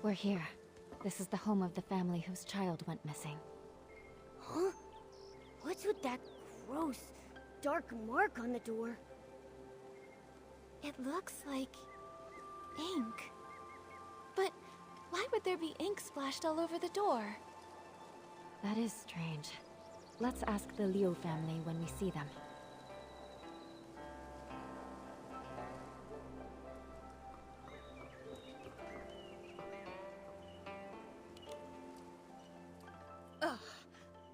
We're here. This is the home of the family whose child went missing. Huh? What's with that gross, dark mark on the door? It looks like... ink. But why would there be ink splashed all over the door? That is strange. Let's ask the Liu family when we see them. Ugh,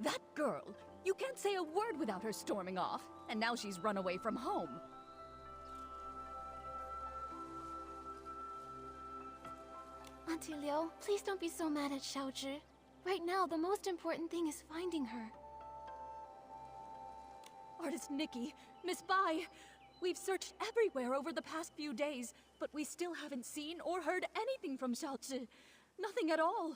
that girl! You can't say a word without her storming off, and now she's run away from home. Auntie Liu, please don't be so mad at Xiaozhi. Right now, the most important thing is finding her. Artist Nikki, Miss Bai, we've searched everywhere over the past few days, but we still haven't seen or heard anything from Xiaozhi. Nothing at all.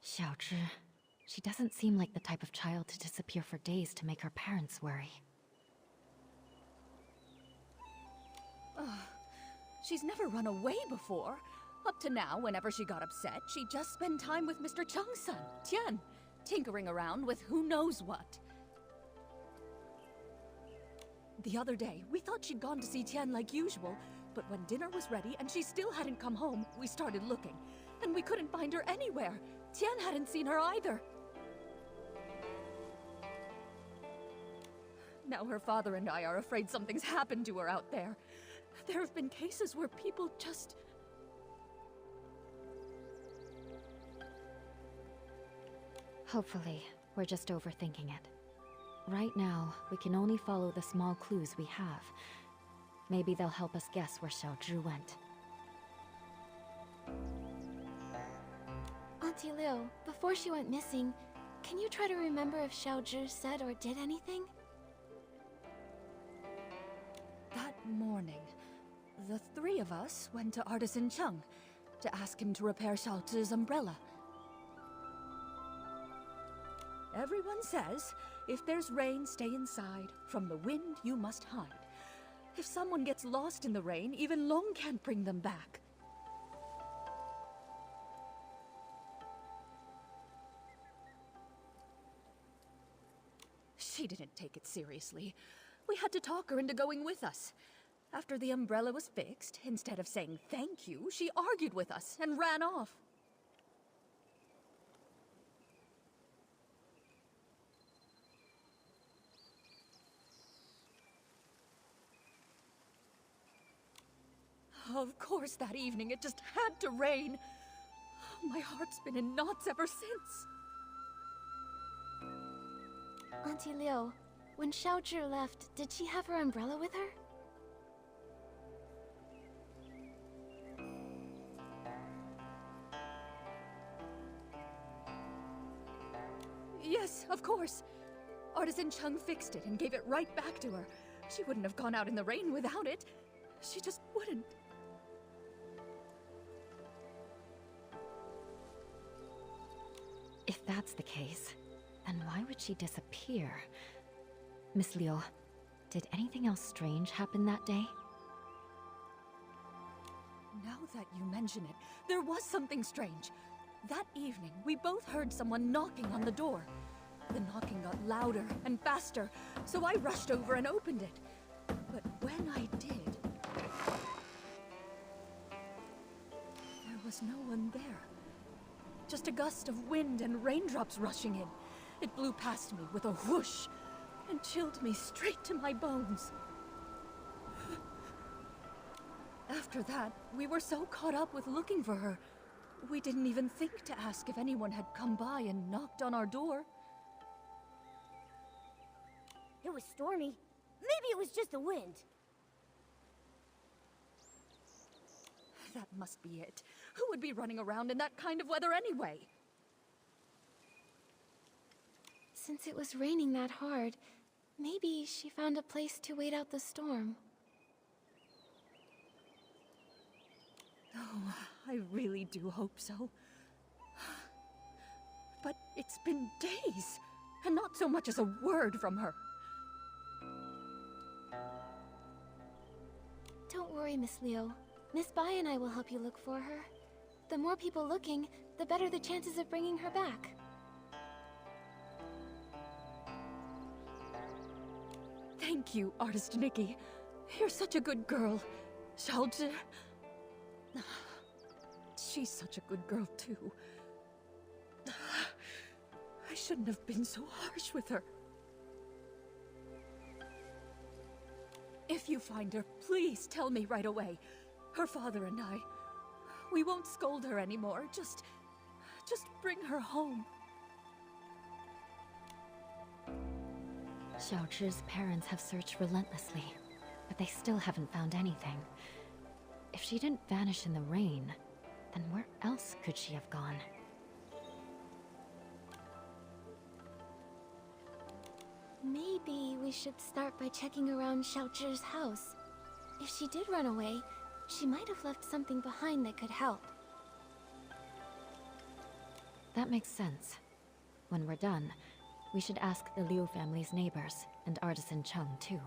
Xiaozhi. She doesn't seem like the type of child to disappear for days to make her parents worry. She's never run away before. Up to now, whenever she got upset, she'd just spend time with Mr. Cheng's son, Tian, tinkering around with who knows what. The other day, we thought she'd gone to see Tian like usual, but when dinner was ready and she still hadn't come home, we started looking. And we couldn't find her anywhere. Tian hadn't seen her either. Now her father and I are afraid something's happened to her out there. There have been cases where people just... Hopefully, we're just overthinking it. Right now, we can only follow the small clues we have. Maybe they'll help us guess where Xiaozhi went. Auntie Liu, before she went missing, can you try to remember if Xiaozhi said or did anything? That morning, the three of us went to Artisan Cheng to ask him to repair Xiaozhi's umbrella. Everyone says, if there's rain, stay inside. From the wind, you must hide. If someone gets lost in the rain, even Long can't bring them back. She didn't take it seriously. We had to talk her into going with us. After the umbrella was fixed, instead of saying thank you, she argued with us and ran off. Of course, that evening it just had to rain. My heart's been in knots ever since. Auntie Liu, when Xiaozhi left, did she have her umbrella with her? Yes, of course. Artisan Cheng fixed it and gave it right back to her. She wouldn't have gone out in the rain without it. She just wouldn't. If that's the case, then why would she disappear? Miss Liu, did anything else strange happen that day? Now that you mention it, there was something strange. That evening, we both heard someone knocking on the door. The knocking got louder and faster, so I rushed over and opened it. But when I did, there was no one there. Just a gust of wind and raindrops rushing in. It blew past me with a whoosh and chilled me straight to my bones. After that, we were so caught up with looking for her, we didn't even think to ask if anyone had come by and knocked on our door. It was stormy. Maybe it was just the wind. That must be it. Who would be running around in that kind of weather anyway? Since it was raining that hard, maybe she found a place to wait out the storm. Oh, I really do hope so. But it's been days. and not so much as a word from her. Don't worry, Miss Leo. Miss Bai and I will help you look for her. The more people looking, the better the chances of bringing her back. Thank you, Artist Nikki. You're such a good girl. Xiaozhi... She's such a good girl, too. I shouldn't have been so harsh with her. If you find her, please tell me right away. Her father and I... We won't scold her anymore. Just bring her home. Xiaozhi's parents have searched relentlessly, but they still haven't found anything. If she didn't vanish in the rain, then where else could she have gone? Maybe we should start by checking around Xiaozhi's house. If she did run away, she might have left something behind that could help. That makes sense. When we're done, we should ask the Liu family's neighbors, and Artisan Chung too.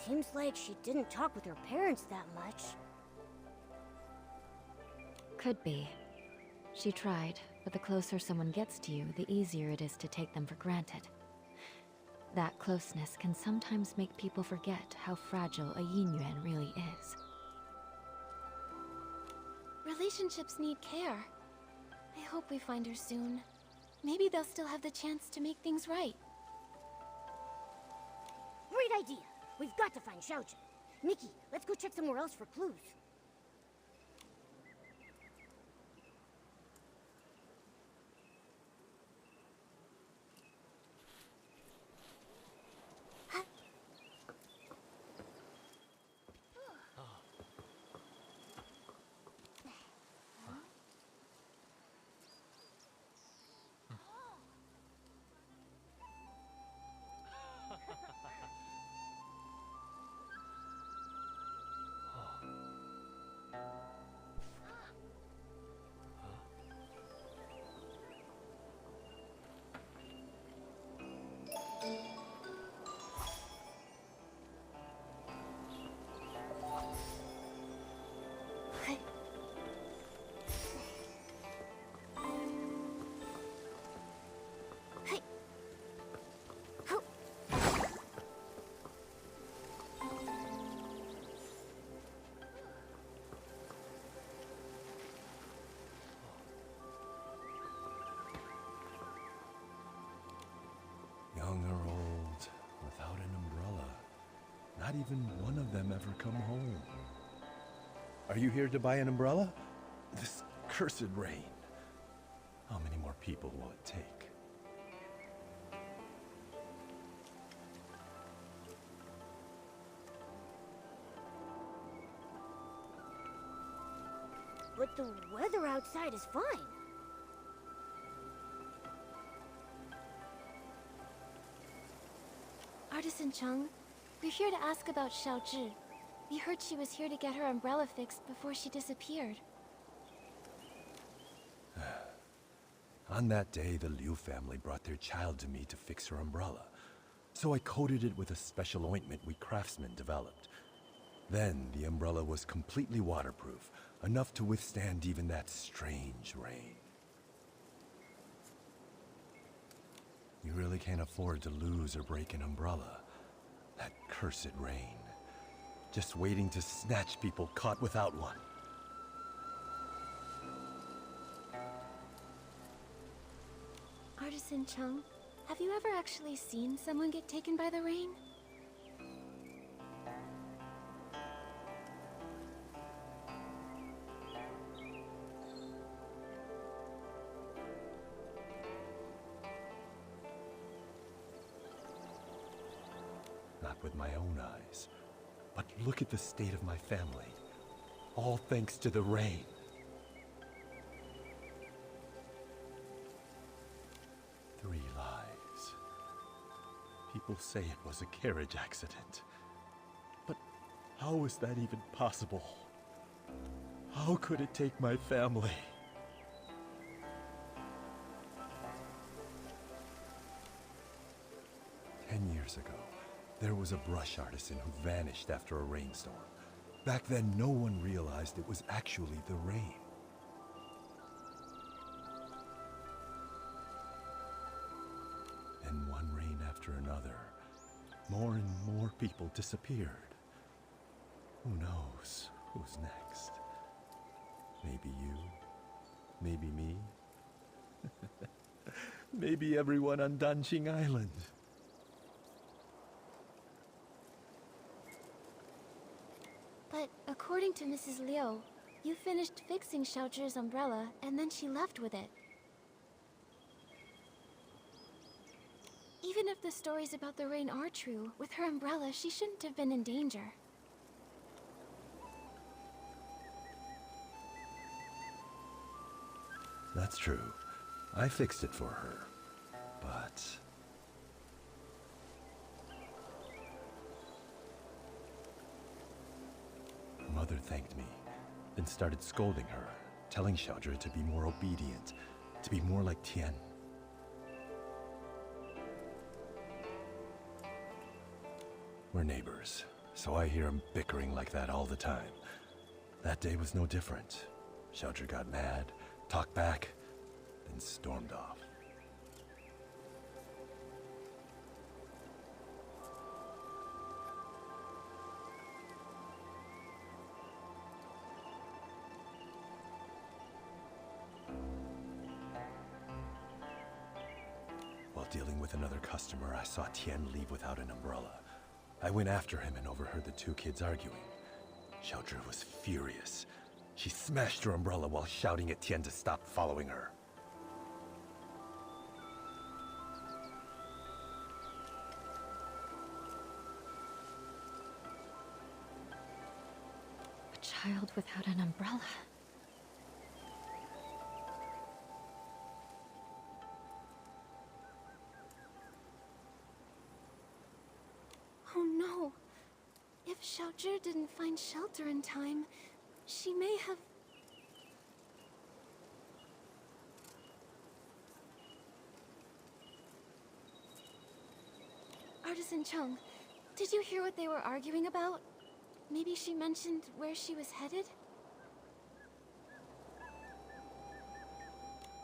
Seems like she didn't talk with her parents that much. Could be. She tried, but the closer someone gets to you, the easier it is to take them for granted. That closeness can sometimes make people forget how fragile a yin yuan really is. Relationships need care. I hope we find her soon. Maybe they'll still have the chance to make things right. Great idea! We've got to find Xiaozhi. Nikki, let's go check somewhere else for clues. Young or old, without an umbrella. Not even one of them ever come home. Are you here to buy an umbrella? This cursed rain. How many more people will it take? But the weather outside is fine. Artisan Chung, we're here to ask about Xiaozhi. We heard she was here to get her umbrella fixed before she disappeared. On that day, the Liu family brought their child to me to fix her umbrella. So I coated it with a special ointment we craftsmen developed. Then the umbrella was completely waterproof, enough to withstand even that strange rain. You really can't afford to lose or break an umbrella. That cursed rain. Just waiting to snatch people caught without one. Artisan Chung, have you ever actually seen someone get taken by the rain? Not with my own eyes. But look at the state of my family. All thanks to the rain. Three lives. People say it was a carriage accident. But how is that even possible? How could it take my family? Years ago, there was a brush artisan who vanished after a rainstorm. Back then, no one realized it was actually the rain. And one rain after another, more and more people disappeared. Who knows who's next? Maybe you, maybe me, maybe everyone on Danqing Island. But according to Mrs. Liu, you finished fixing Xiaozhi's umbrella and then she left with it. Even if the stories about the rain are true, with her umbrella, she shouldn't have been in danger. That's true. I fixed it for her. But... Mother thanked me, then started scolding her, telling Xiaozhi to be more obedient, to be more like Tian. We're neighbors, so I hear them bickering like that all the time. That day was no different. Xiaozhi got mad, talked back, then stormed off. While dealing with another customer, I saw Tian leave without an umbrella. I went after him and overheard the two kids arguing. Xiaozhi was furious. She smashed her umbrella while shouting at Tian to stop following her. A child without an umbrella. Oh no! If Xiaozhi didn't find shelter in time, she may have... Artisan Chung, did you hear what they were arguing about? Maybe she mentioned where she was headed?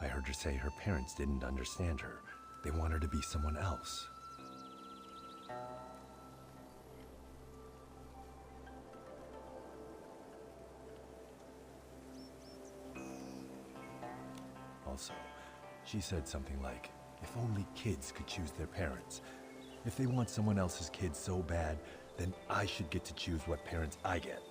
I heard her say her parents didn't understand her. They want her to be someone else. Also, she said something like, if only kids could choose their parents. If they want someone else's kid so bad, then I should get to choose what parents I get.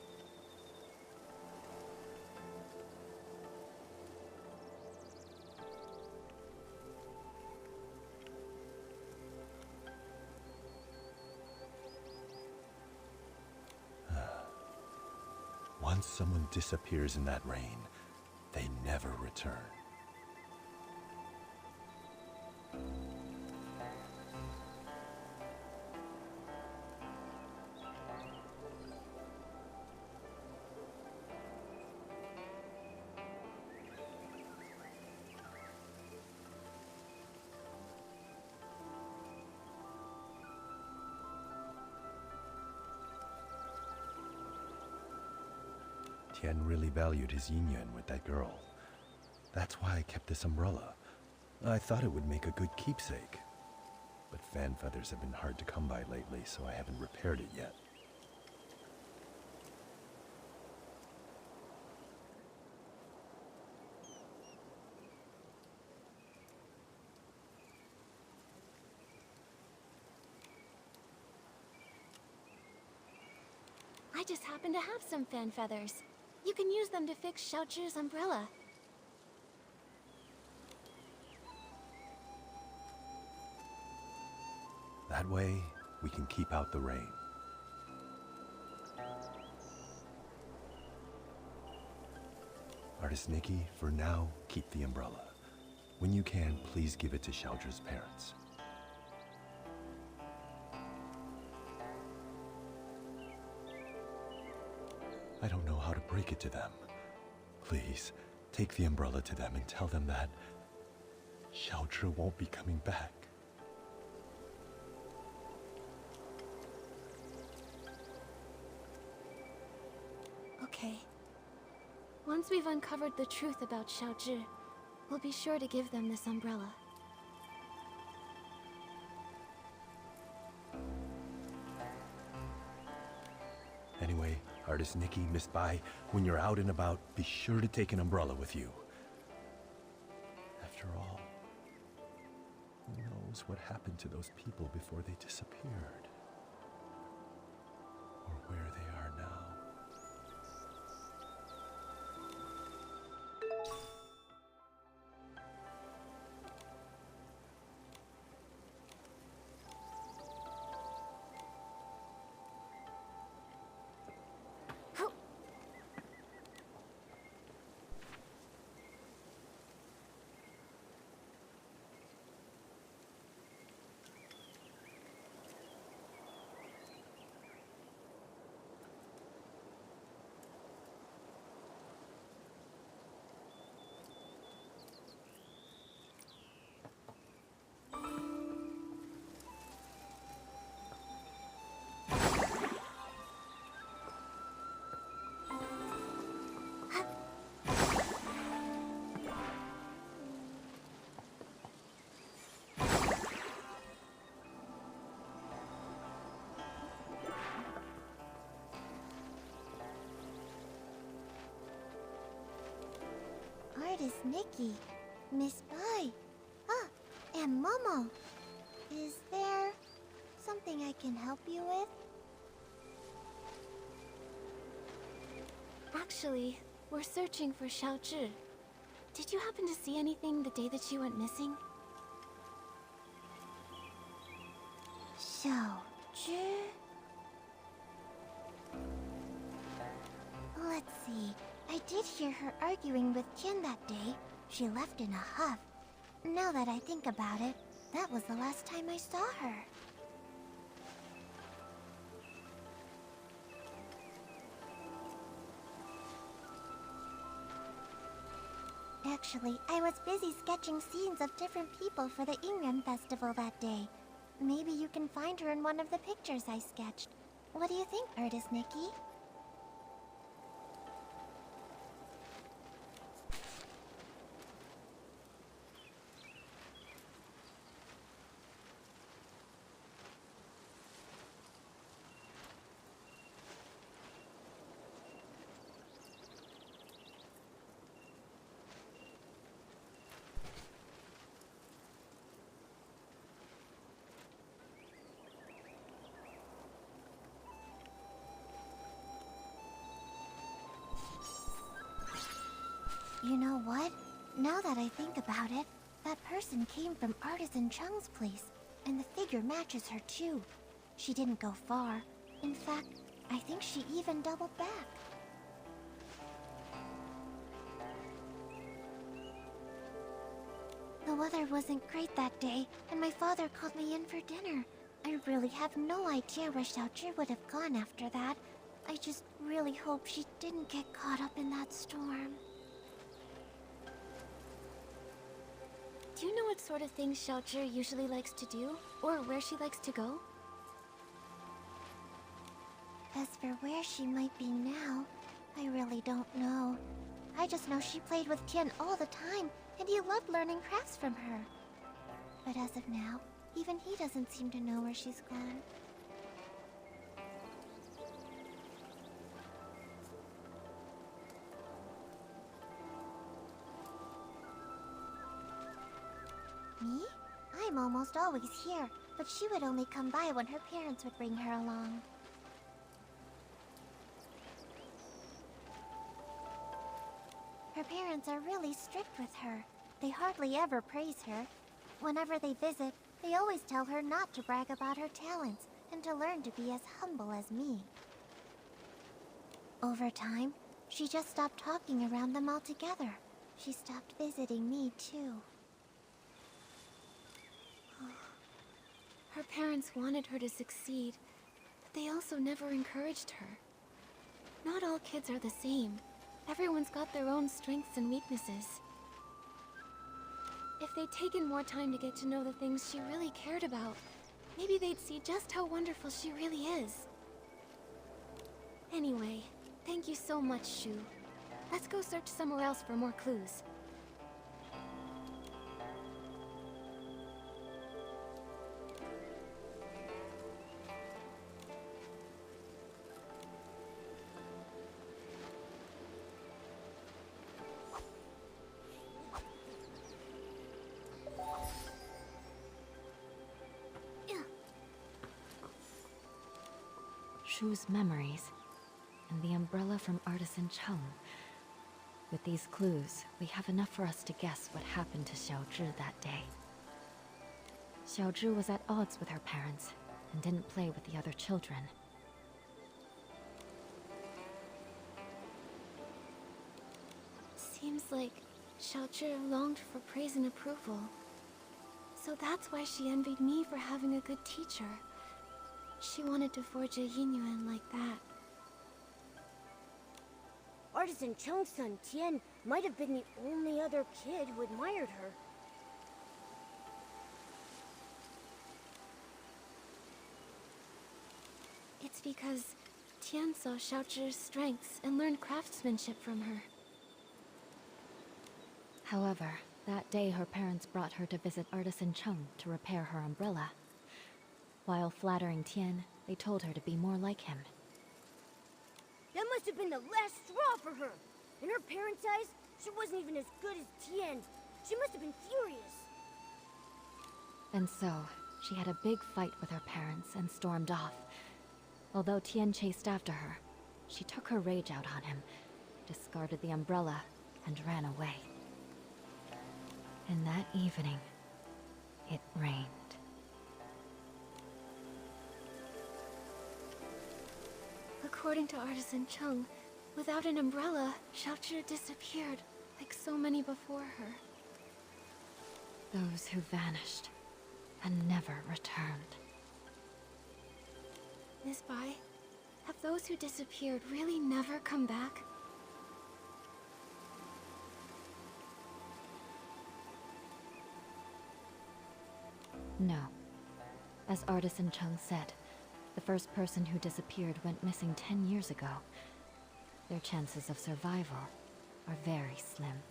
Once someone disappears in that rain, they never return. Tian really valued his yin with that girl. That's why I kept this umbrella. I thought it would make a good keepsake. But fan feathers have been hard to come by lately, so I haven't repaired it yet. I just happen to have some fan feathers. You can use them to fix Xiaozhi's umbrella. That way, we can keep out the rain. Artist Nikki, for now, keep the umbrella. When you can, please give it to Xiaozhi's parents. I don't know how to break it to them. Please, take the umbrella to them and tell them that Xiaozhi won't be coming back. Okay. Once we've uncovered the truth about Xiaozhi, we'll be sure to give them this umbrella. Anyway, Artist Nikki, Miss Bai, when you're out and about, be sure to take an umbrella with you. After all, who knows what happened to those people before they disappeared? Or where they are now. Artist Nikki, Miss Bai, and Momo. Is there something I can help you with? Actually, we're searching for Xiaozhi. Did you happen to see anything the day that she went missing? Xiaozhi? Let's see. I did hear her arguing with Tian that day. She left in a huff. Now that I think about it, that was the last time I saw her. Actually, I was busy sketching scenes of different people for the Ingren festival that day. Maybe you can find her in one of the pictures I sketched. What do you think, Artist Nikki? You know what? Now that I think about it, that person came from Artisan Chung's place, and the figure matches her too. She didn't go far. In fact, I think she even doubled back. The weather wasn't great that day, and my father called me in for dinner. I really have no idea where Xiaozhi would have gone after that. I just really hope she didn't get caught up in that storm. Do you know what sort of things Xiaozhi usually likes to do? Or where she likes to go? As for where she might be now, I really don't know. I just know she played with Tian all the time, and he loved learning crafts from her. But as of now, even he doesn't seem to know where she's gone. Me? I'm almost always here, but she would only come by when her parents would bring her along. Her parents are really strict with her. They hardly ever praise her. Whenever they visit, they always tell her not to brag about her talents and to learn to be as humble as me. Over time, she just stopped talking around them altogether. She stopped visiting me, too. Her parents wanted her to succeed, but they also never encouraged her. Not all kids are the same. Everyone's got their own strengths and weaknesses. If they'd taken more time to get to know the things she really cared about, maybe they'd see just how wonderful she really is. Anyway, thank you so much, Shu. Let's go search somewhere else for more clues. Shu's memories, and the umbrella from Artisan Chung. With these clues, we have enough for us to guess what happened to Xiaozhi that day. Xiaozhi was at odds with her parents, and didn't play with the other children. Seems like Xiaozhi longed for praise and approval. So that's why she envied me for having a good teacher. She wanted to forge a Yinyuan like that. Artisan Chung's son, Tian, might have been the only other kid who admired her. It's because Tian saw Xiaozhi's strengths and learned craftsmanship from her. However, that day her parents brought her to visit Artisan Chung to repair her umbrella. While flattering Tian, they told her to be more like him. That must have been the last straw for her. In her parents' eyes, she wasn't even as good as Tian. She must have been furious. And so, she had a big fight with her parents and stormed off. Although Tian chased after her, she took her rage out on him, discarded the umbrella, and ran away. And that evening, it rained. According to Artisan Chung, without an umbrella, Xiaozhi disappeared, like so many before her. Those who vanished and never returned. Miss Bai, have those who disappeared really never come back? No. As Artisan Chung said, the first person who disappeared went missing 10 years ago. Their chances of survival are very slim.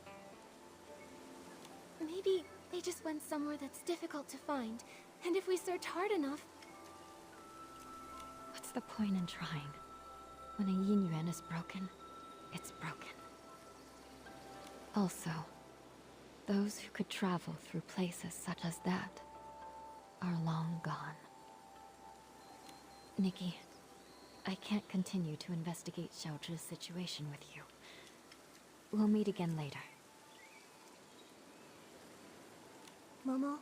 Maybe they just went somewhere that's difficult to find, and if we search hard enough... What's the point in trying? When a Yinyuan is broken, it's broken. Also, those who could travel through places such as that are long gone. Nikki, I can't continue to investigate Xiaozhi's situation with you. We'll meet again later. Momo,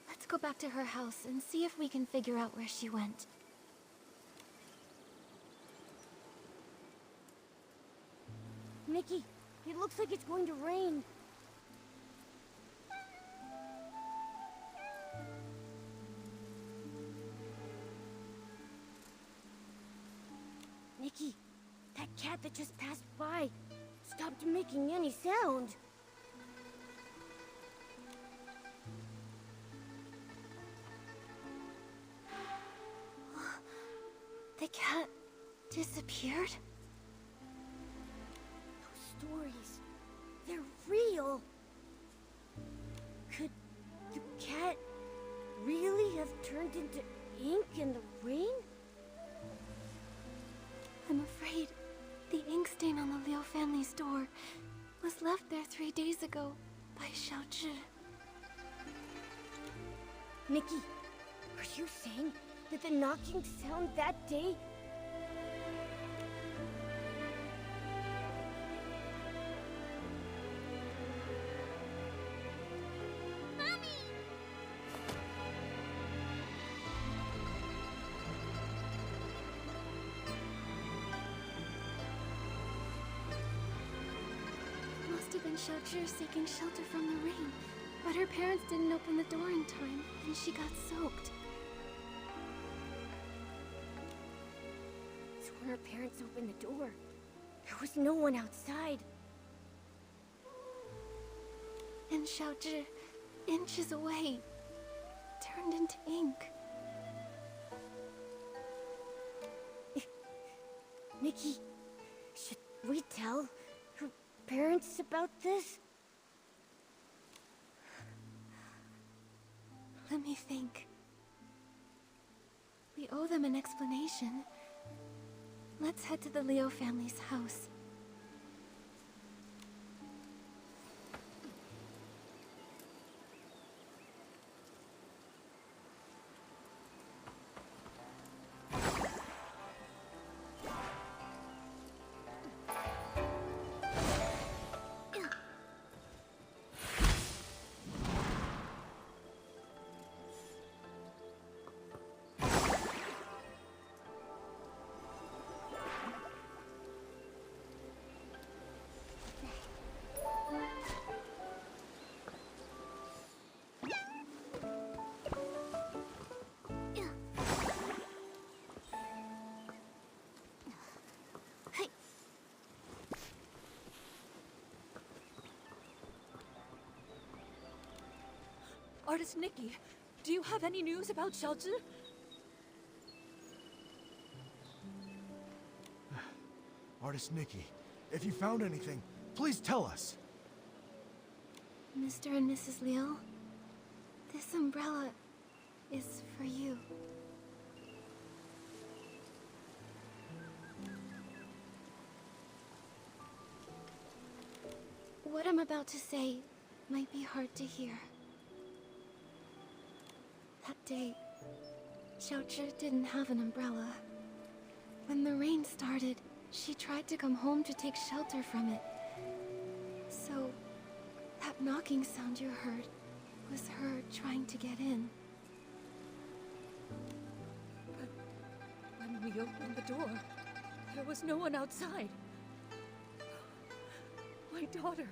let's go back to her house and see if we can figure out where she went. Nikki, it looks like it's going to rain. Nikki, that cat that just passed by stopped making any sound. The cat disappeared? memories. They're real. Could the cat really have turned into ink in the rain? I'm afraid the ink stain on the Liu family's door was left there 3 days ago by Xiaozhi. Nikki, are you saying that the knocking sound that day... Must have been Xiaozhi seeking shelter from the rain, but her parents didn't open the door in time, and she got soaked. So when her parents opened the door, there was no one outside. And Xiaozhi, inches away, turned into ink. Nikki, should we tell her parents about this? Let me think. We owe them an explanation. Let's head to the Liu family's house. Artist Nikki, do you have any news about Xiaozhi? Artist Nikki, if you found anything, please tell us. Mr. and Mrs. Liu, this umbrella is for you. What I'm about to say might be hard to hear. That day, Xiaozhi didn't have an umbrella. When the rain started, she tried to come home to take shelter from it. So, that knocking sound you heard was her trying to get in. But when we opened the door, there was no one outside. My daughter,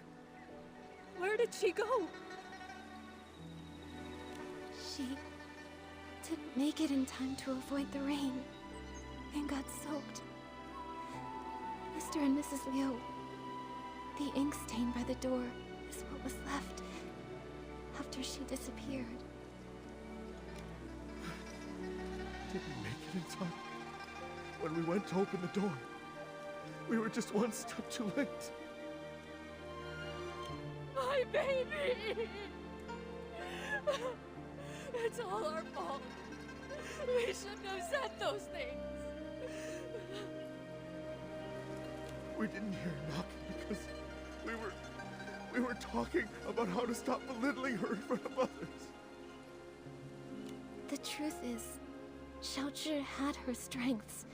where did she go? She didn't make it in time to avoid the rain and got soaked. Mr. and Mrs. Liu, the ink stain by the door is what was left after she disappeared. Didn't make it in time. When we went to open the door, we were just one step too late. My baby! It's all our fault. We shouldn't have said those things. We didn't hear knocking because we were talking about how to stop belittling her in front of others. The truth is, Xiaozhi had her strengths.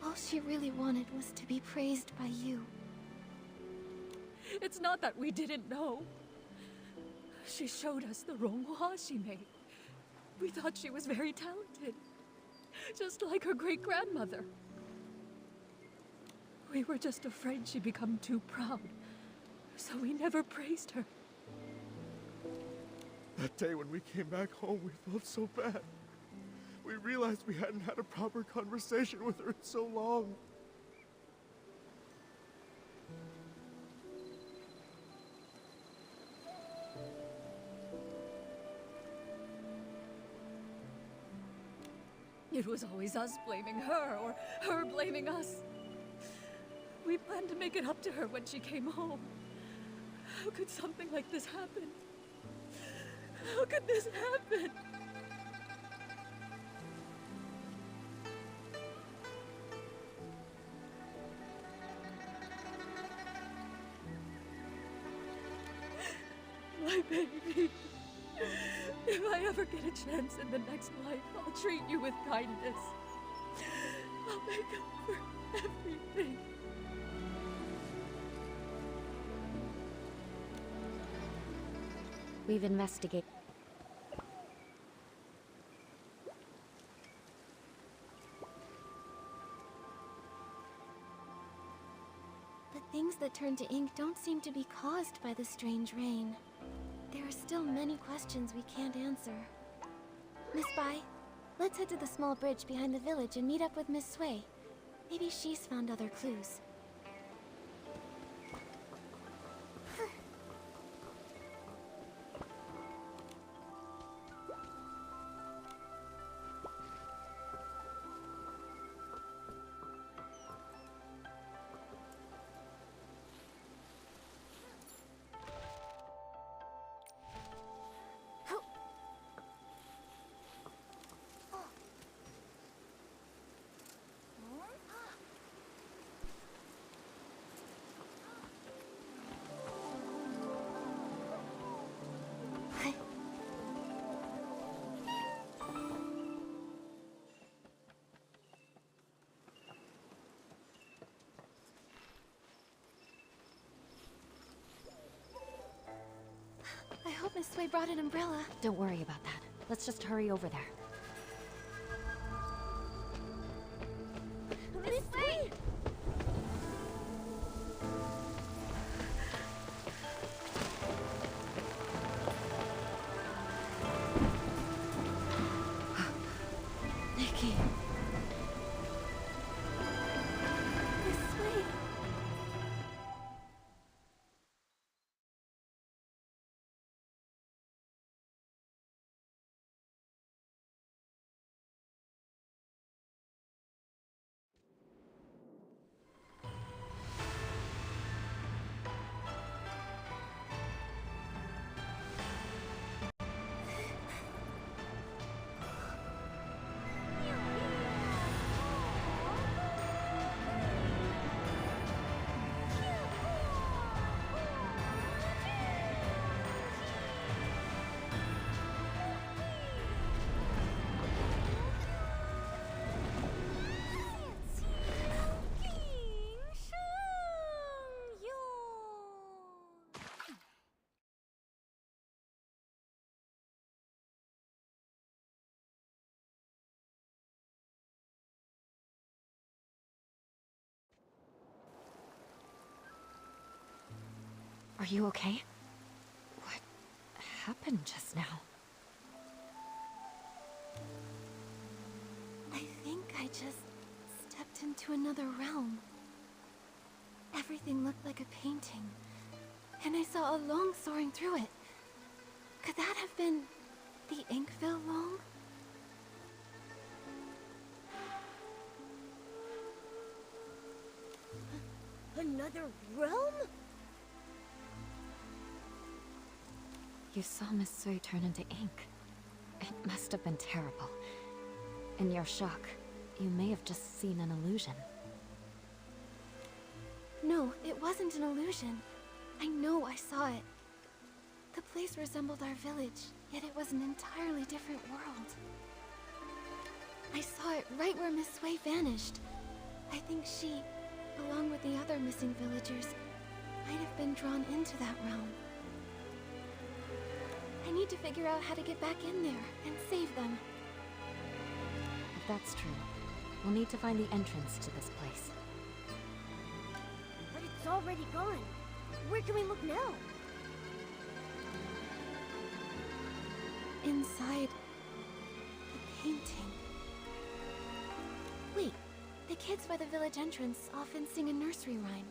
All she really wanted was to be praised by you. It's not that we didn't know. She showed us the ronghua she made. We thought she was very talented, just like her great-grandmother. We were just afraid she'd become too proud, so we never praised her. That day when we came back home, we felt so bad. We realized we hadn't had a proper conversation with her in so long. It was always us blaming her, or her blaming us. We planned to make it up to her when she came home. How could something like this happen? How could this happen? My baby. If I ever get a chance in the next life, I'll treat you with kindness. I'll make up for everything. We've investigated. The things that turn to ink don't seem to be caused by the strange rain. There are still many questions we can't answer. Miss Bai, let's head to the small bridge behind the village and meet up with Miss Sui. Maybe she's found other clues. I hope Miss Sui brought an umbrella. Don't worry about that. Let's just hurry over there. Miss Sui! Nikki. Miss Sui. Are you okay? What happened just now? I think I just stepped into another realm. Everything looked like a painting, and I saw a long soaring through it. Could that have been the Inkville Long? Another realm? You saw Miss Sui turn into ink. It must have been terrible. In your shock, you may have just seen an illusion. No, it wasn't an illusion. I know I saw it. The place resembled our village, yet it was an entirely different world. I saw it right where Miss Sui vanished. I think she, along with the other missing villagers, might have been drawn into that realm. I need to figure out how to get back in there and save them. If that's true, we'll need to find the entrance to this place. But it's already gone. Where can we look now? Inside the painting. Wait, the kids by the village entrance often sing a nursery rhyme.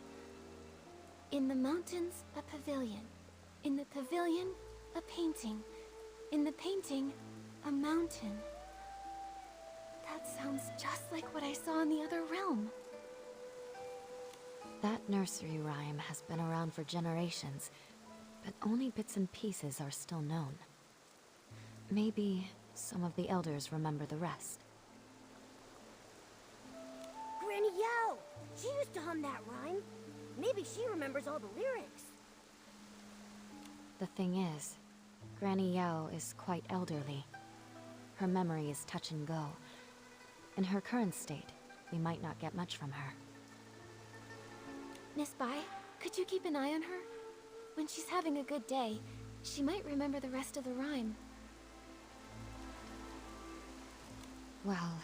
In the mountains, a pavilion. In the pavilion, a painting. In the painting, a mountain. That sounds just like what I saw in the other realm. That nursery rhyme has been around for generations, but only bits and pieces are still known. Maybe some of the elders remember the rest. Granny Yao! She used to hum that rhyme. Maybe she remembers all the lyrics. The thing is, Granny Yao is quite elderly. Her memory is touch and go. In her current state, we might not get much from her. Miss Bai, could you keep an eye on her? When she's having a good day, she might remember the rest of the rhyme. Well...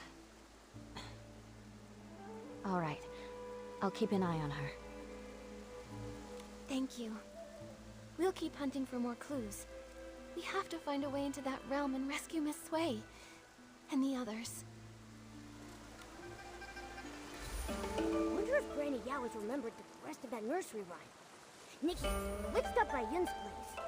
all right. I'll keep an eye on her. Thank you. We'll keep hunting for more clues. We have to find a way into that realm and rescue Miss Sui. And the others. Wonder if Granny Yao has remembered the rest of that nursery rhyme. Nikki, let's stop by Yun's place.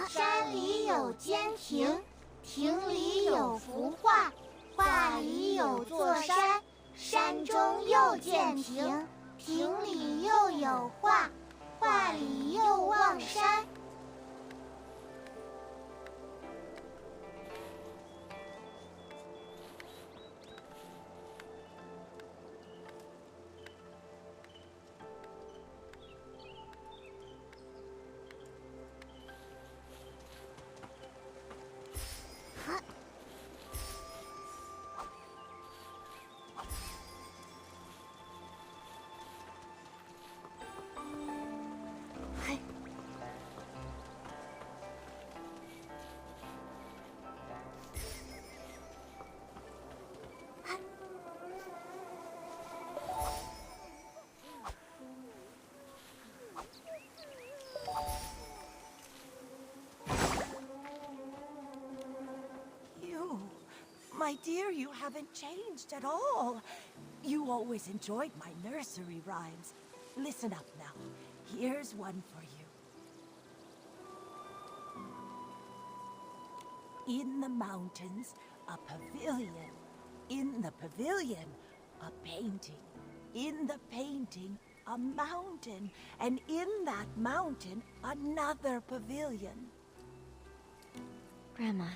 山里有间亭，亭里有幅画，画里有座山，山中又见亭，亭里又有画，画里又望山。My dear, you haven't changed at all. You always enjoyed my nursery rhymes. Listen up now. Here's one for you. In the mountains, a pavilion. In the pavilion, a painting. In the painting, a mountain. And in that mountain, another pavilion. Grandma,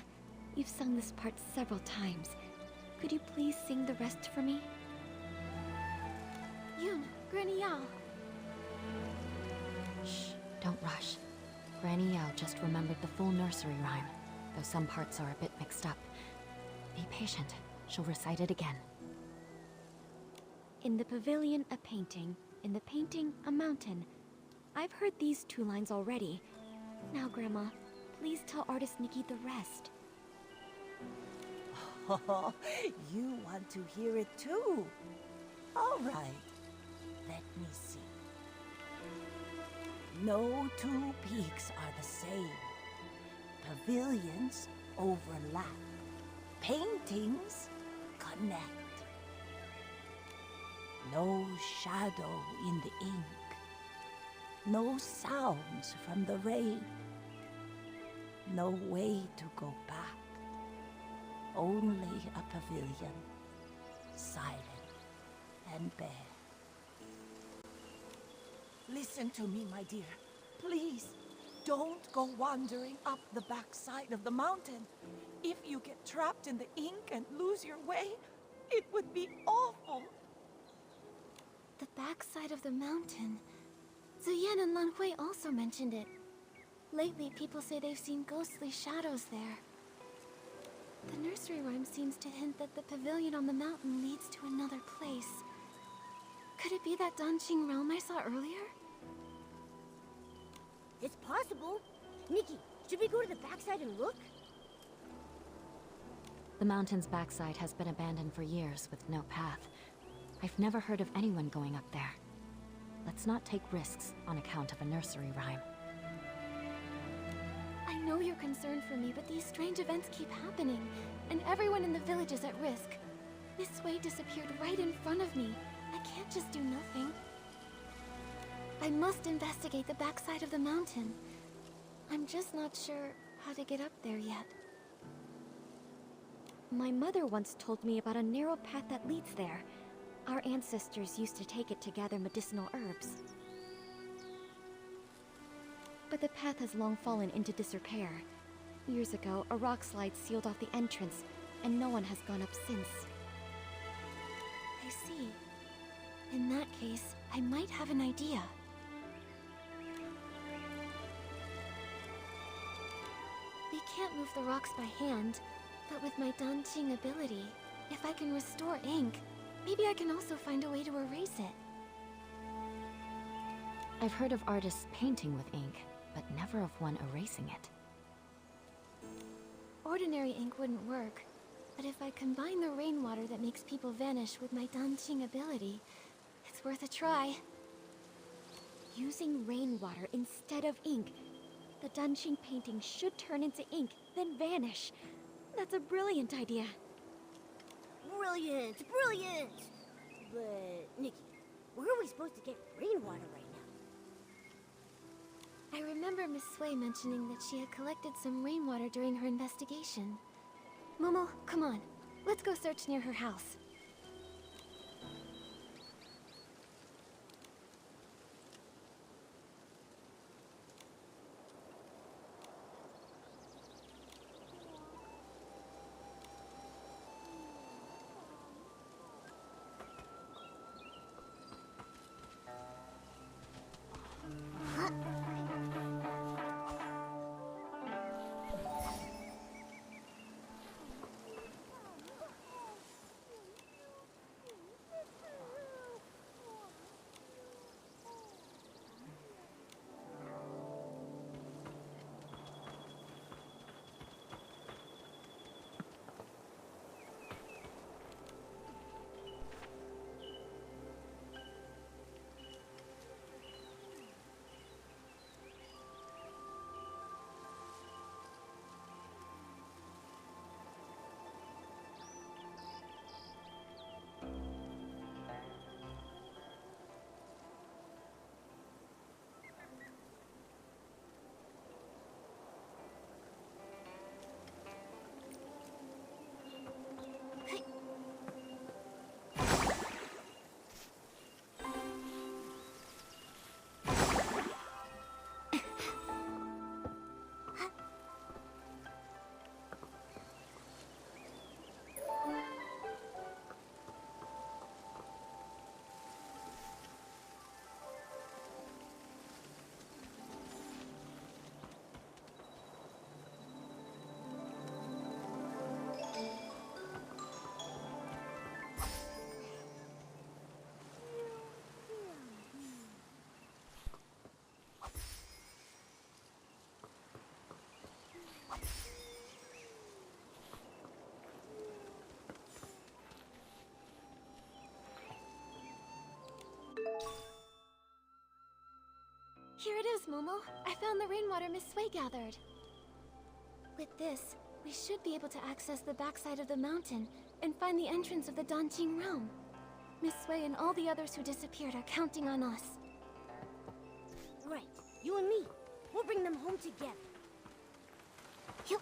you've sung this part several times. Could you please sing the rest for me? Yun, Granny Yao. Shh, don't rush. Granny Yao just remembered the full nursery rhyme, though some parts are a bit mixed up. Be patient. She'll recite it again. In the pavilion, a painting. In the painting, a mountain. I've heard these 2 lines already. Now, Grandma, please tell artist Nikki the rest. Oh, you want to hear it too? All right. Let me see. No 2 peaks are the same. Pavilions overlap. Paintings connect. No shadow in the ink. No sounds from the rain. No way to go back. Only a pavilion, silent and bare. Listen to me, my dear. Please, don't go wandering up the backside of the mountain. If you get trapped in the ink and lose your way, it would be awful. The backside of the mountain. Ziyan and Lan Hui also mentioned it. Lately, people say they've seen ghostly shadows there. The nursery rhyme seems to hint that the pavilion on the mountain leads to another place. Could it be that Danqing realm I saw earlier? It's possible. Nikki, should we go to the backside and look? The mountain's backside has been abandoned for years with no path. I've never heard of anyone going up there. Let's not take risks on account of a nursery rhyme. I know you're concerned for me, but these strange events keep happening, and everyone in the village is at risk. This way disappeared right in front of me. I can't just do nothing. I must investigate the backside of the mountain. I'm just not sure how to get up there yet. My mother once told me about a narrow path that leads there. Our ancestors used to take it to gather medicinal herbs. But the path has long fallen into disrepair. Years ago, a rock slide sealed off the entrance, and no one has gone up since. I see. In that case, I might have an idea. We can't move the rocks by hand, but with my Danqing ability, if I can restore ink, maybe I can also find a way to erase it. I've heard of artists painting with ink, but never of one erasing it. Ordinary ink wouldn't work, but if I combine the rainwater that makes people vanish with my Danqing ability, it's worth a try. Using rainwater instead of ink, the Danqing painting should turn into ink, then vanish. That's a brilliant idea. Brilliant! Brilliant! But, Nikki, where are we supposed to get rainwater right now? I remember Miss Sui mentioning that she had collected some rainwater during her investigation. Momo, come on. Let's go search near her house. Here it is, Momo. I found the rainwater Miss Sway gathered. With this, we should be able to access the backside of the mountain and find the entrance of the Danqing realm. Miss Sway and all the others who disappeared are counting on us. Right, you and me. We'll bring them home together. Yup.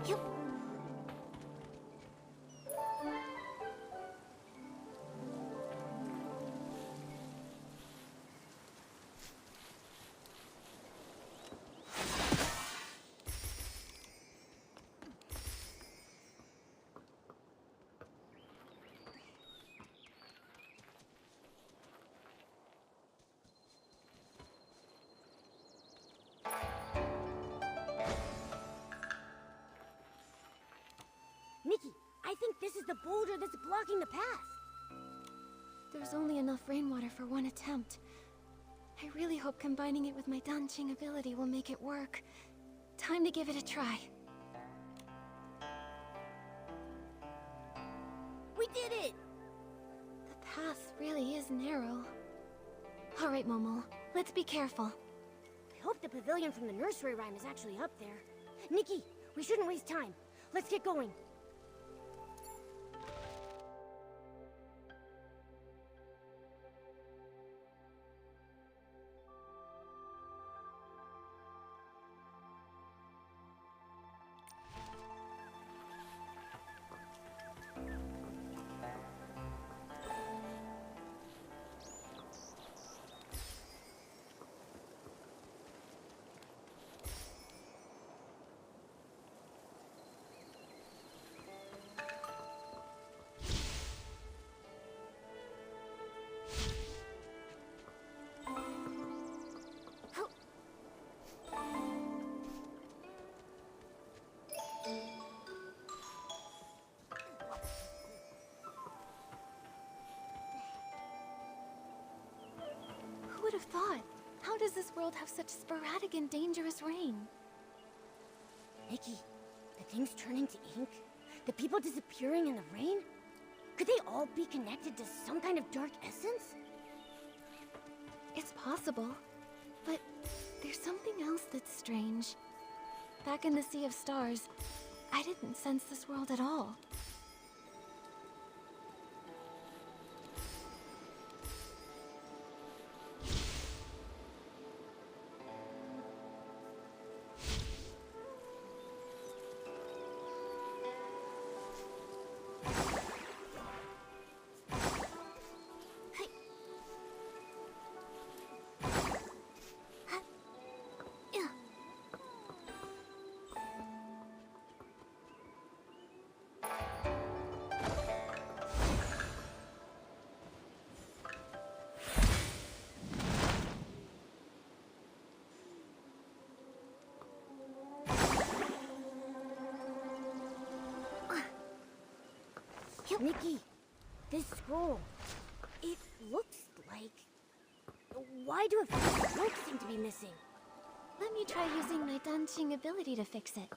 Yup. Nikki, I think this is the boulder that's blocking the path. There's only enough rainwater for one attempt. I really hope combining it with my Danqing ability will make it work. Time to give it a try. We did it! The path really is narrow. All right, Momo. Let's be careful. I hope the pavilion from the nursery rhyme is actually up there. Nikki, we shouldn't waste time. Let's get going. Who would have thought? How does this world have such sporadic and dangerous rain? Nikki, the things turning to ink? The people disappearing in the rain? Could they all be connected to some kind of dark essence? It's possible, but there's something else that's strange. Back in the Sea of Stars, I didn't sense this world at all. Nikki, this scroll, it looks like... Why do a few strokes seem to be missing? Let me try using my Danqing ability to fix it.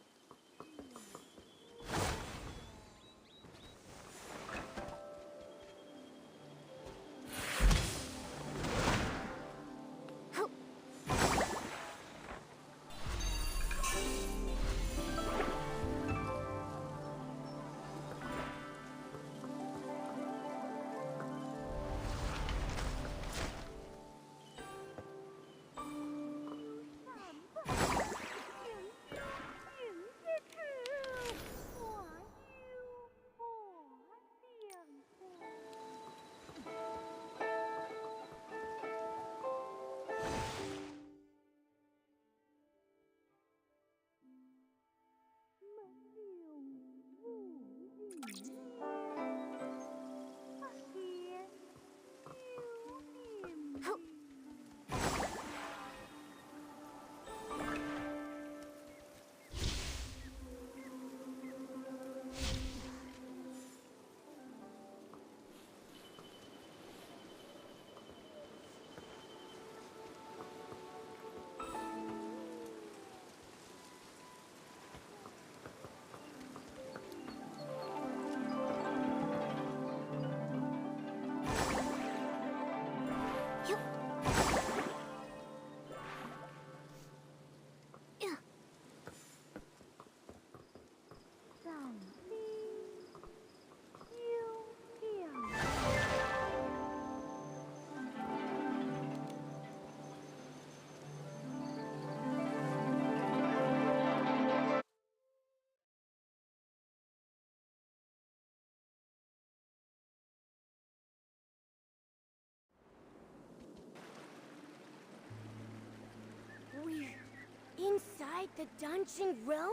inside the Danqing realm?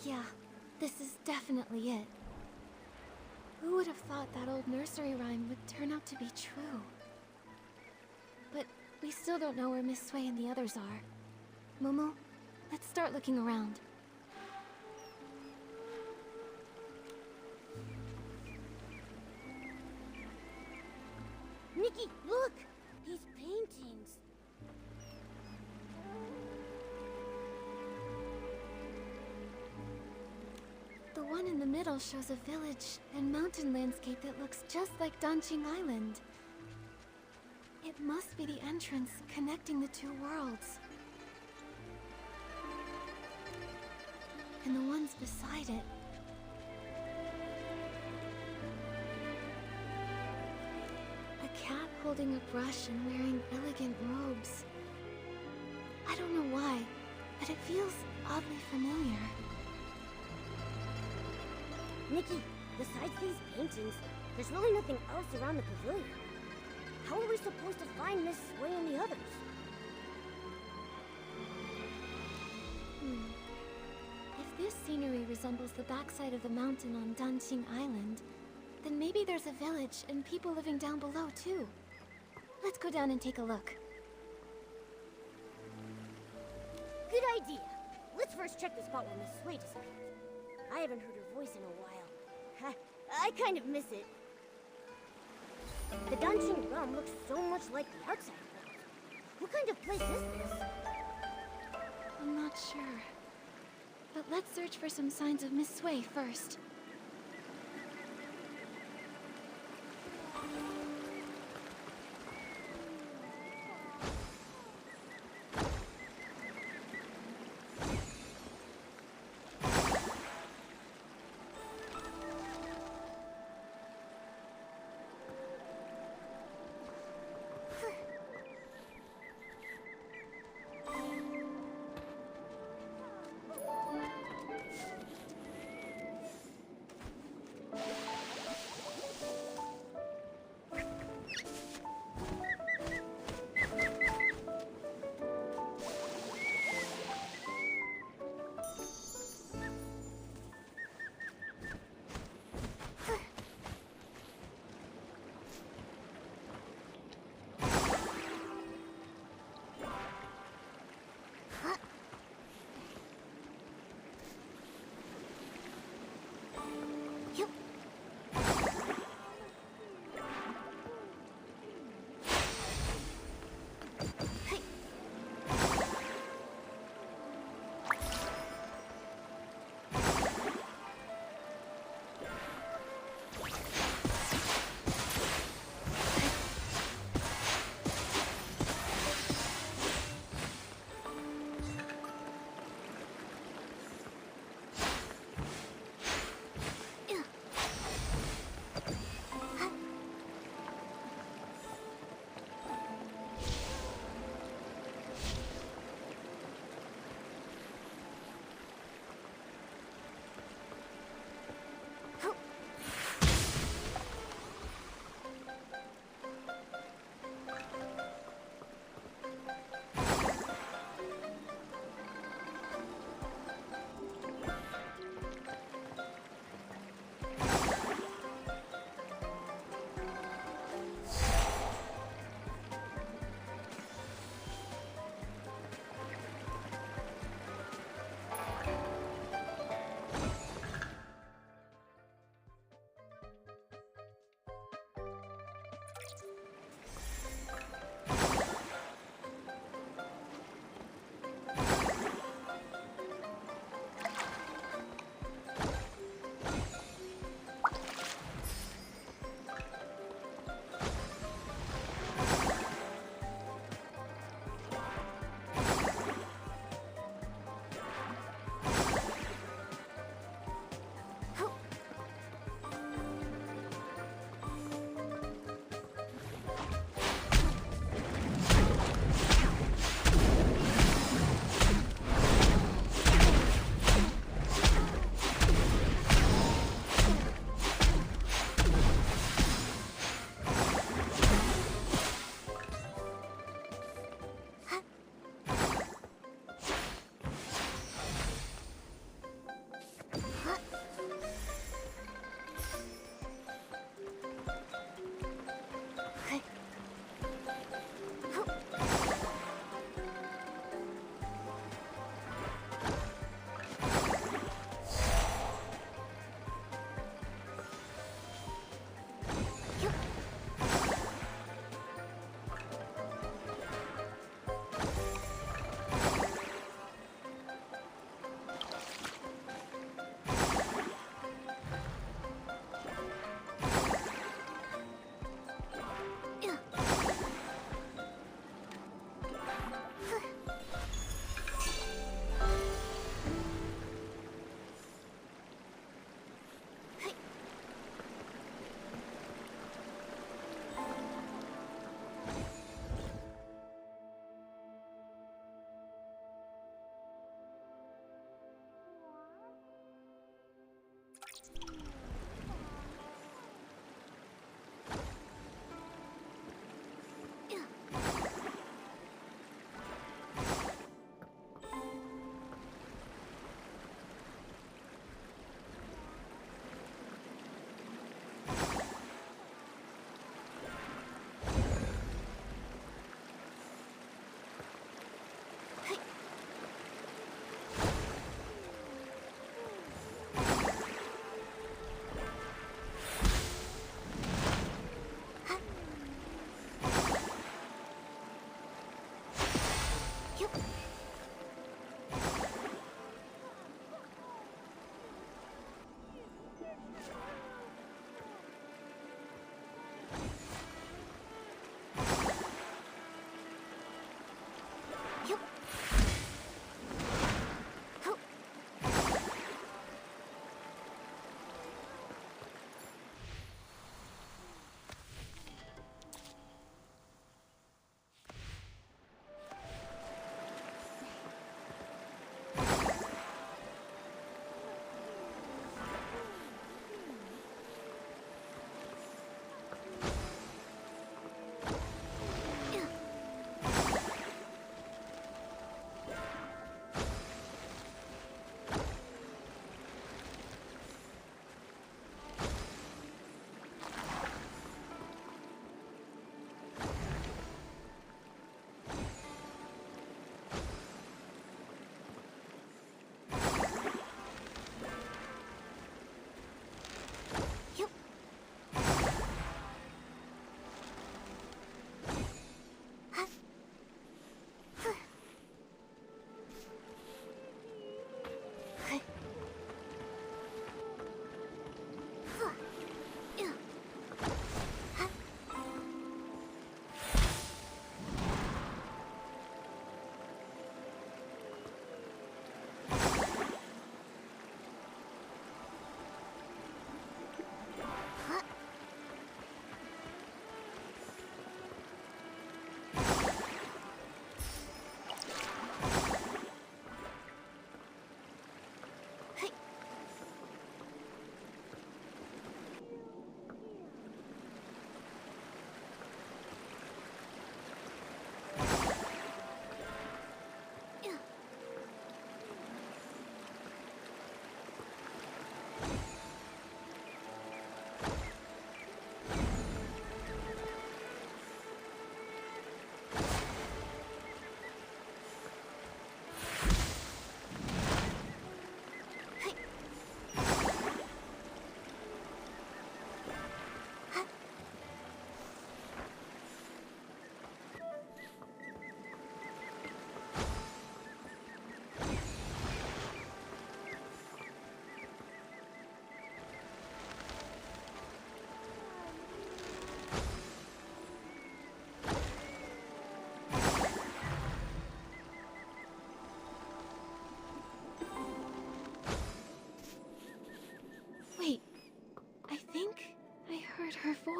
Yeah, this is definitely it. Who would have thought that old nursery rhyme would turn out to be true? But we still don't know where Miss Sui and the others are. Momo, let's start looking around. Nikki, look! These paintings. The one in the middle shows a village and mountain landscape that looks just like Danqing Island. It must be the entrance connecting the two worlds. And the ones beside it. A cat holding a brush and wearing elegant robes. I don't know why, but it feels oddly familiar. Nikki, besides these paintings, there's really nothing else around the pavilion. How are we supposed to find Miss Sui and the others? If this scenery resembles the backside of the mountain on Danqing Island, then maybe there's a village and people living down below too. Let's go down and take a look. Good idea. Let's first check the spot where Miss Sui disappeared. I haven't heard her voice in a while. I kind of miss it. The Danqing realm looks so much like the outside world. What kind of place is this? I'm not sure. But let's search for some signs of Miss Sui first.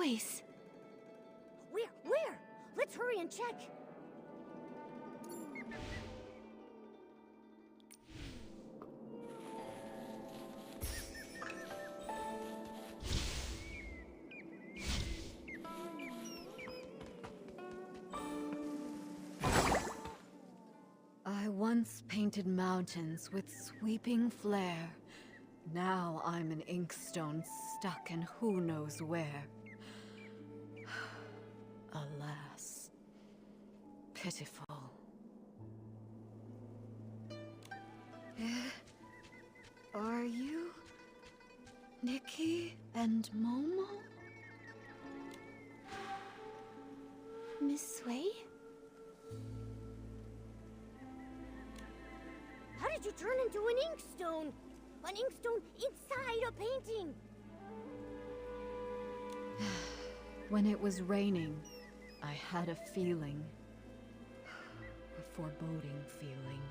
voice. Where? Let's hurry and check. I once painted mountains with sweeping flair. Now I'm an inkstone stuck in who knows where. Alas. Pitiful. Are you Nikki and Momo? Miss Sui? How did you turn into an inkstone? An inkstone inside a painting! When it was raining, I had a feeling. A foreboding feeling.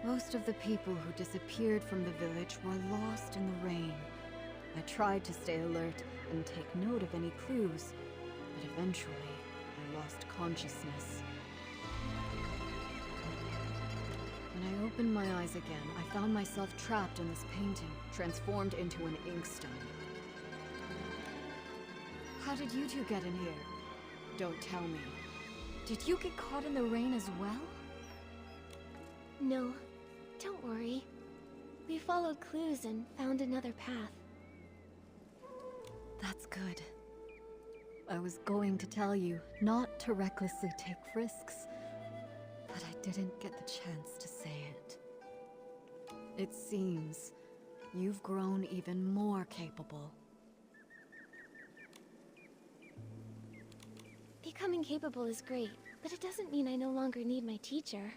Most of the people who disappeared from the village were lost in the rain. I tried to stay alert and take note of any clues, but eventually I lost consciousness. When I opened my eyes again, I found myself trapped in this painting, transformed into an inkstone. How did you two get in here? Don't tell me. Did you get caught in the rain as well? No, don't worry. We followed clues and found another path. That's good. I was going to tell you not to recklessly take risks, but I didn't get the chance to say it. It seems you've grown even more capable. Becoming capable is great, but it doesn't mean I no longer need my teacher.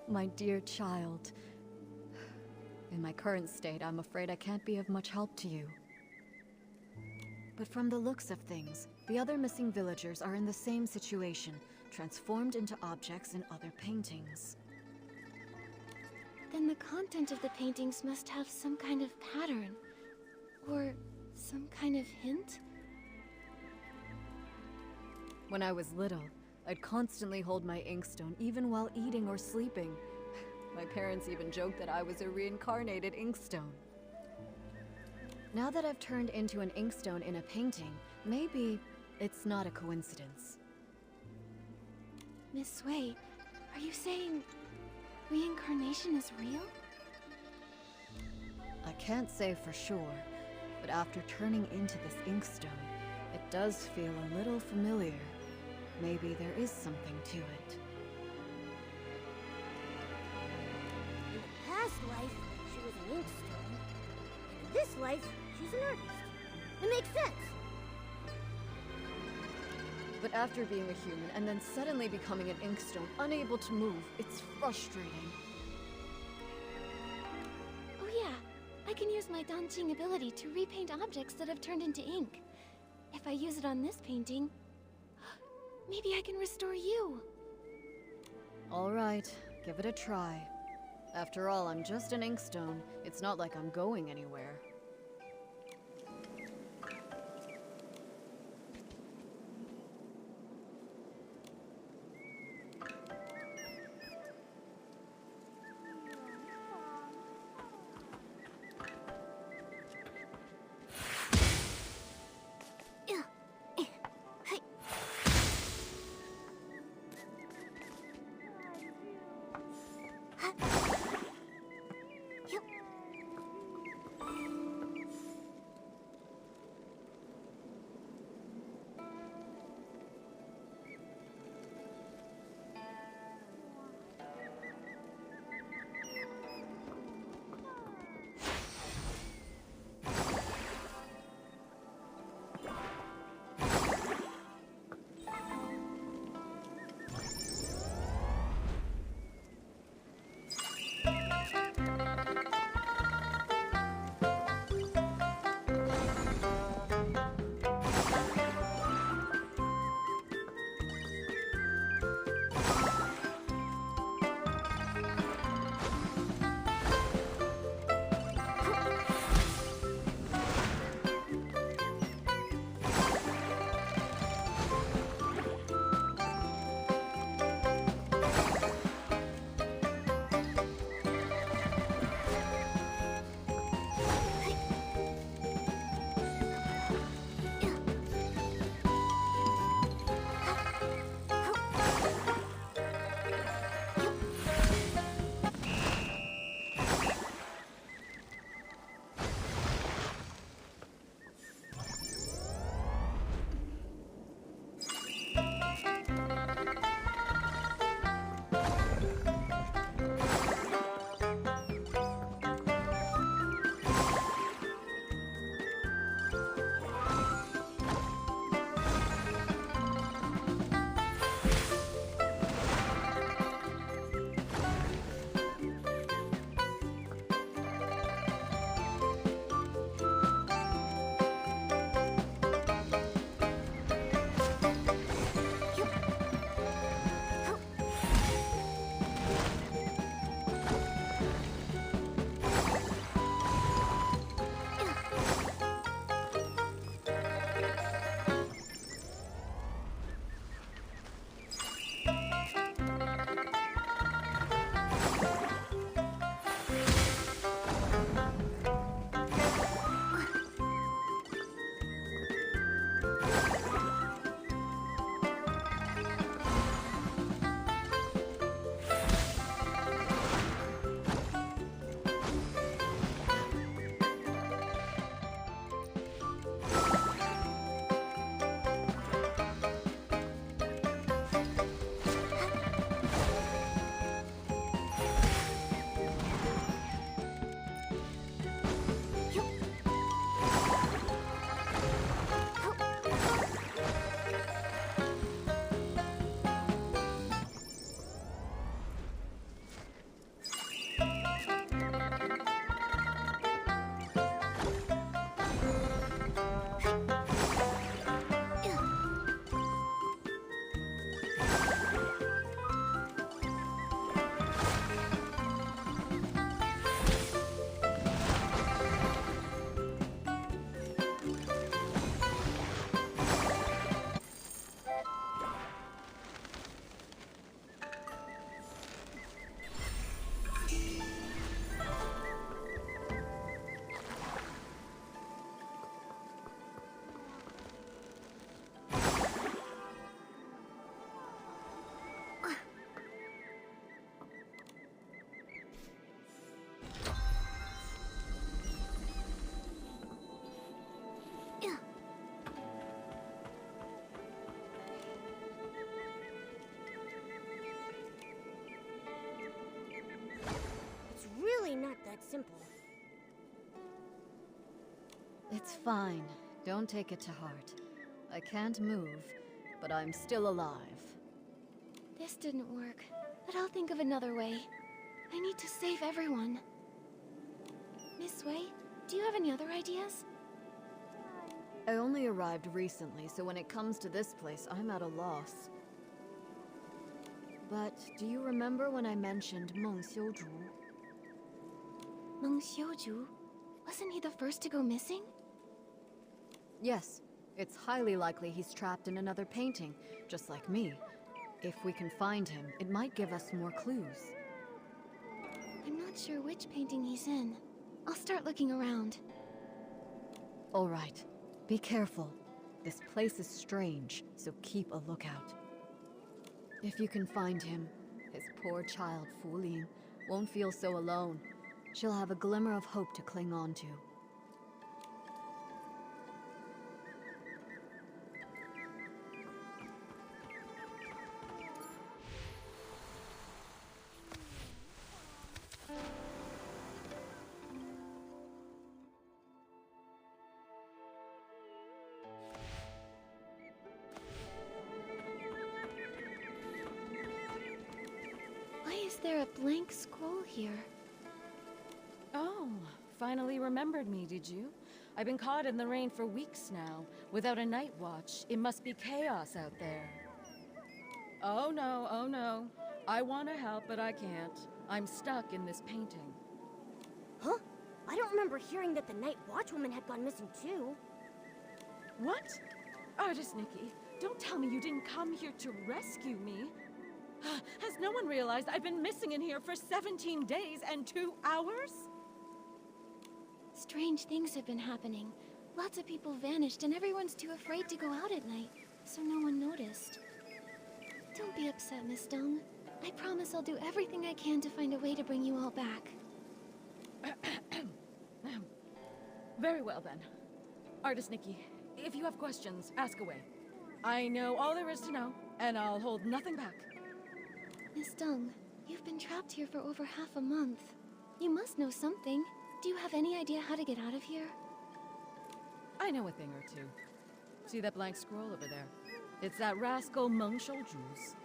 My dear child, in my current state, I'm afraid I can't be of much help to you. But from the looks of things, the other missing villagers are in the same situation, transformed into objects in other paintings. Then the content of the paintings must have some kind of pattern. Or some kind of hint? When I was little, I'd constantly hold my inkstone even while eating or sleeping. My parents even joked that I was a reincarnated inkstone. Now that I've turned into an inkstone in a painting, maybe it's not a coincidence. Miss Sui, are you saying reincarnation is real? I can't say for sure, but after turning into this inkstone, it does feel a little familiar. Maybe there is something to it. In the past life, she was an inkstone. And in this life, she's an artist. It makes sense. But after being a human and then suddenly becoming an inkstone, unable to move, it's frustrating. Oh yeah, I can use my Danqing ability to repaint objects that have turned into ink. If I use it on this painting, maybe I can restore you. All right, give it a try. After all, I'm just an inkstone. It's not like I'm going anywhere. simple. It's fine. Don't take it to heart. I can't move, but I'm still alive. This didn't work, but I'll think of another way. I need to save everyone. Miss Wei, do you have any other ideas? I only arrived recently, so when it comes to this place, I'm at a loss. But do you remember when I mentioned Meng Xiuzhu? Meng Xiuzhu? Wasn't he the first to go missing? Yes. It's highly likely he's trapped in another painting, just like me. If we can find him, it might give us more clues. I'm not sure which painting he's in. I'll start looking around. All right. Be careful. This place is strange, so keep a lookout. If you can find him, his poor child, Fu Ling, won't feel so alone. She'll have a glimmer of hope to cling on to. Why is there a blank scroll here? Oh, finally remembered me, did you? I've been caught in the rain for weeks now. Without a night watch, it must be chaos out there. Oh no. I want to help, but I can't. I'm stuck in this painting. Huh? I don't remember hearing that the Night Watchwoman had gone missing too. What? Artist Nikki, don't tell me you didn't come here to rescue me. Has no one realized I've been missing in here for 17 days and 2 hours? Strange things have been happening. Lots of people vanished and everyone's too afraid to go out at night, so no one noticed. Don't be upset, Miss Dong. I promise I'll do everything I can to find a way to bring you all back. Very well then. Artist Nikki, if you have questions, ask away. I know all there is to know, and I'll hold nothing back. Miss Dong, you've been trapped here for over half a month. You must know something. Do you have any idea how to get out of here? I know a thing or two. See that blank scroll over there? It's that rascal Meng Xiuzhu's.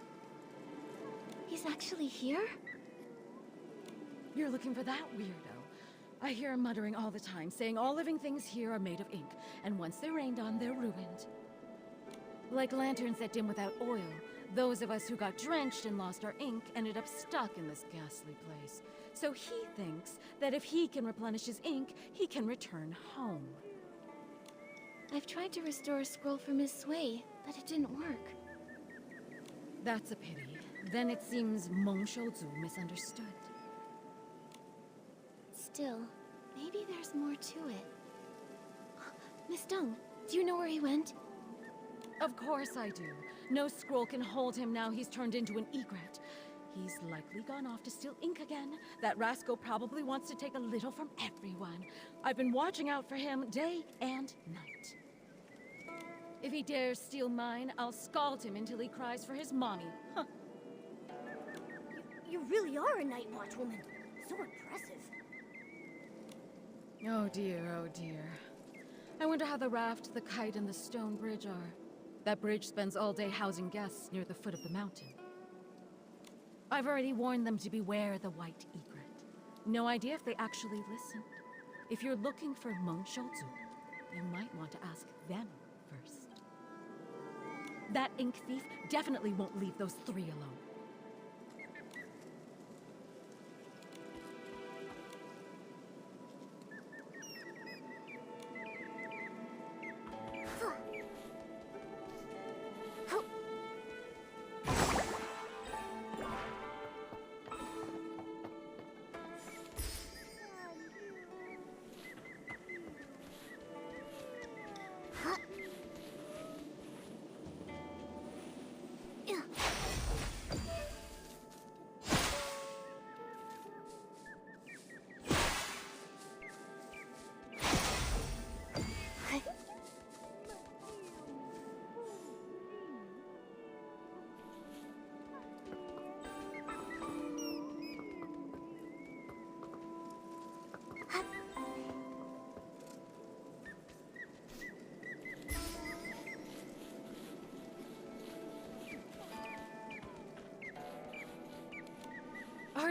He's actually here? You're looking for that weirdo. I hear him muttering all the time, saying all living things here are made of ink, and once they're rained on, they're ruined. Like lanterns that dim without oil, those of us who got drenched and lost our ink ended up stuck in this ghastly place. So he thinks that if he can replenish his ink, he can return home. I've tried to restore a scroll for Miss Sui, but it didn't work. That's a pity. Then it seems Meng Xiuzhu misunderstood. Still, maybe there's more to it. Miss Dong, do you know where he went? Of course I do. No scroll can hold him now he's turned into an egret. He's likely gone off to steal ink again. That rascal probably wants to take a little from everyone. I've been watching out for him day and night. If he dares steal mine, I'll scald him until he cries for his mommy. Huh. You really are a Night Watchwoman. So impressive. Oh dear, oh dear. I wonder how the raft, the kite, and the stone bridge are. That bridge spends all day housing guests near the foot of the mountain. I've already warned them to beware the white egret. No idea if they actually listened. If you're looking for Meng Xiuzhu, you might want to ask them first. That ink thief definitely won't leave those three alone.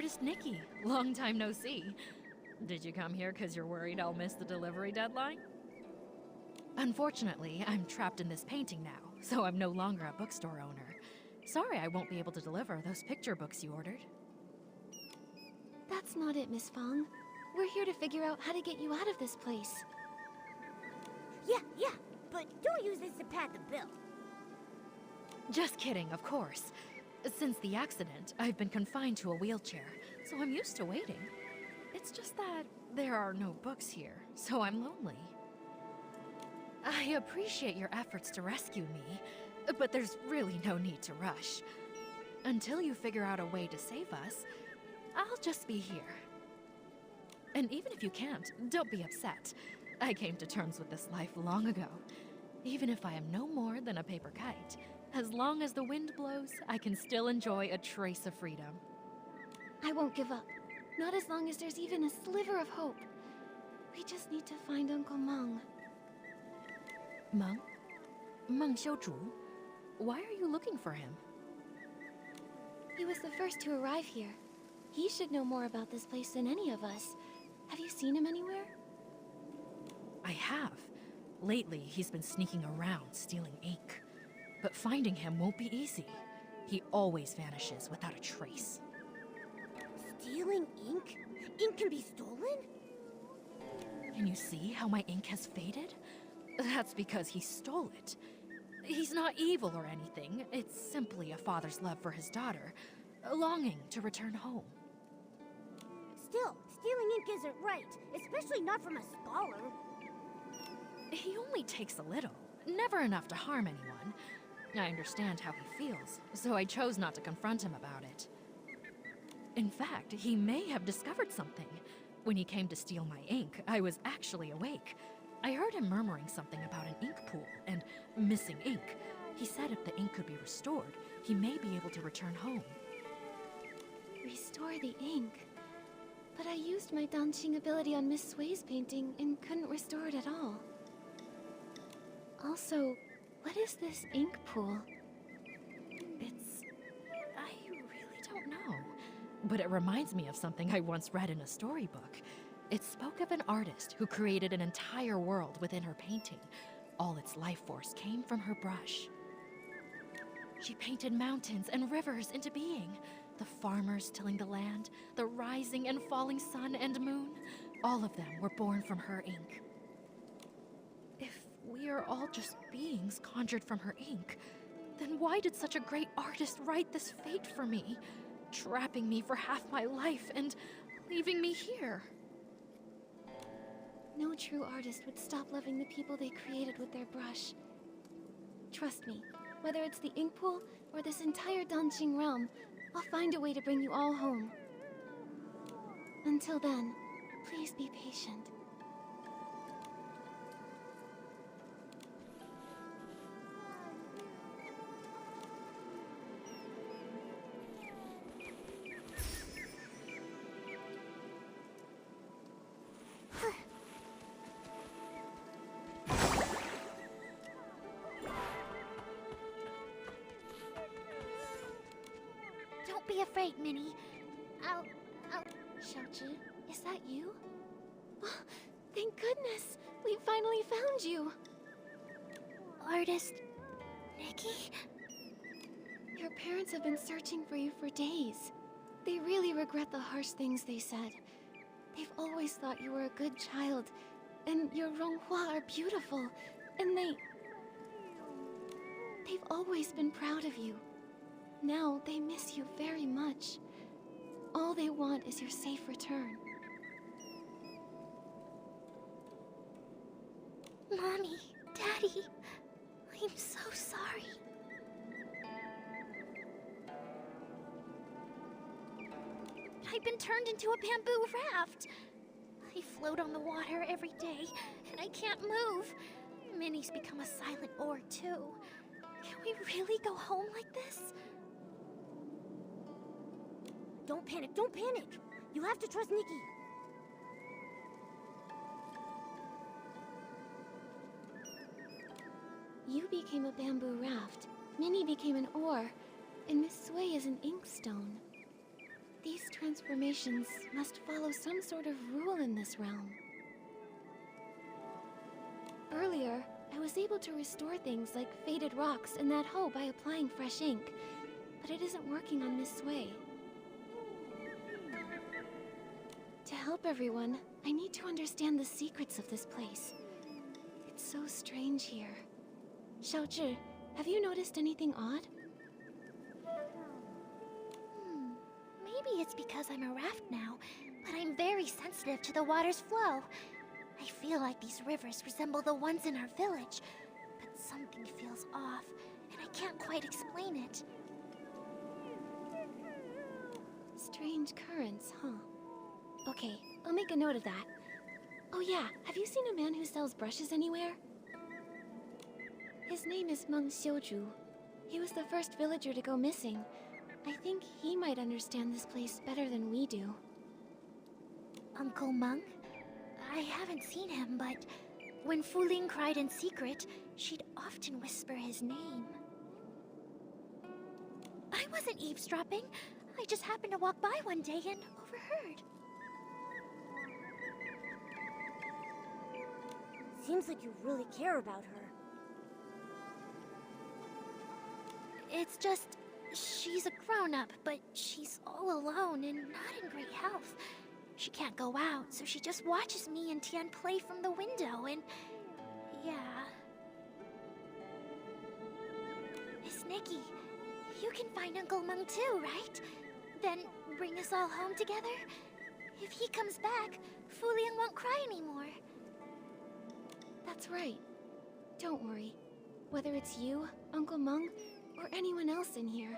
artist Nikki. Long time no see. Did you come here because you're worried I'll miss the delivery deadline? Unfortunately, I'm trapped in this painting now, so I'm no longer a bookstore owner. Sorry I won't be able to deliver those picture books you ordered. That's not it, Miss Fong. We're here to figure out how to get you out of this place. Yeah, but don't use this to pad the bill. Just kidding, of course. Since the accident, I've been confined to a wheelchair, so I'm used to waiting. It's just that there are no books here, so I'm lonely. I appreciate your efforts to rescue me, but there's really no need to rush. Until you figure out a way to save us, I'll just be here. And even if you can't, don't be upset. I came to terms with this life long ago. Even if I am no more than a paper kite, as long as the wind blows, I can still enjoy a trace of freedom. I won't give up. Not as long as there's even a sliver of hope. We just need to find Uncle Meng. Meng? Meng Xiuzhu? Why are you looking for him? He was the first to arrive here. He should know more about this place than any of us. Have you seen him anywhere? I have. Lately, he's been sneaking around, stealing ink. But finding him won't be easy. He always vanishes without a trace. Stealing ink? Ink can be stolen? Can you see how my ink has faded? That's because he stole it. He's not evil or anything. It's simply a father's love for his daughter, a longing to return home. Still, stealing ink isn't right, especially not from a scholar. He only takes a little, never enough to harm anyone. I understand how he feels, so I chose not to confront him about it. In fact, he may have discovered something. When he came to steal my ink, I was actually awake. I heard him murmuring something about an ink pool and missing ink. He said if the ink could be restored, he may be able to return home. Restore the ink? But I used my Danqing ability on Miss Sui's painting and couldn't restore it at all. Also, what is this ink pool? I really don't know. But it reminds me of something I once read in a storybook. It spoke of an artist who created an entire world within her painting. All its life force came from her brush. She painted mountains and rivers into being. The farmers tilling the land, the rising and falling sun and moon, all of them were born from her ink. If we are all just beings conjured from her ink, then why did such a great artist write this fate for me, trapping me for half my life and leaving me here? No true artist would stop loving the people they created with their brush. Trust me, whether it's the ink pool or this entire Danqing realm, I'll find a way to bring you all home. Until then, please be patient. Don't be afraid, Minnie. I'll... Xiaozhi, is that you? Oh, thank goodness! We finally found you! Artist... Nikki? Your parents have been searching for you for days. They really regret the harsh things they said. They've always thought you were a good child, and your Ronghua are beautiful, and they've always been proud of you. Now they miss you very much. All they want is your safe return. Mommy, Daddy, I'm so sorry. I've been turned into a bamboo raft. I float on the water every day, and I can't move. Minnie's become a silent oar, too. Can we really go home like this? Don't panic, don't panic! You have to trust Nikki. You became a bamboo raft, Minnie became an oar, and Miss Sui is an inkstone. These transformations must follow some sort of rule in this realm. Earlier, I was able to restore things like faded rocks in that hole by applying fresh ink, but it isn't working on Miss Sway. To help everyone, I need to understand the secrets of this place. It's so strange here. Xiaozhi, have you noticed anything odd? Maybe it's because I'm a raft now, but I'm very sensitive to the water's flow. I feel like these rivers resemble the ones in our village, but something feels off, and I can't quite explain it. Strange currents, huh? Okay, I'll make a note of that. Oh yeah, have you seen a man who sells brushes anywhere? His name is Meng Xiuzhu. He was the first villager to go missing. I think he might understand this place better than we do. Uncle Meng? I haven't seen him, but when Fu Ling cried in secret, she'd often whisper his name. I wasn't eavesdropping. I just happened to walk by one day and overheard. Seems like you really care about her. It's just, she's a grown-up, but she's all alone and not in great health. She can't go out, so she just watches me and Tian play from the window, and yeah. Miss Nikki, you can find Uncle Meng too, right? Then bring us all home together? If he comes back, Fu Lian won't cry anymore. That's right. Don't worry. Whether it's you, Uncle Meng, or anyone else in here,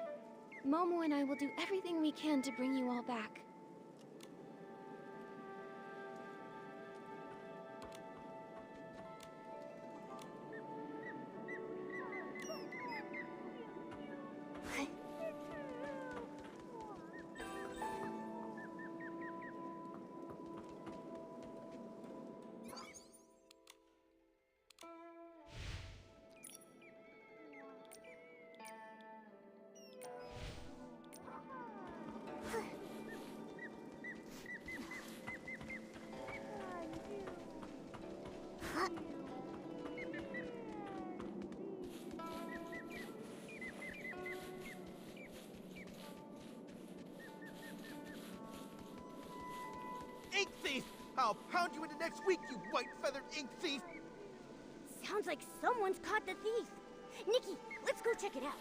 Momo and I will do everything we can to bring you all back. Ink thief! I'll pound you into next week, you white-feathered ink thief! Sounds like someone's caught the thief. Nikki, let's go check it out.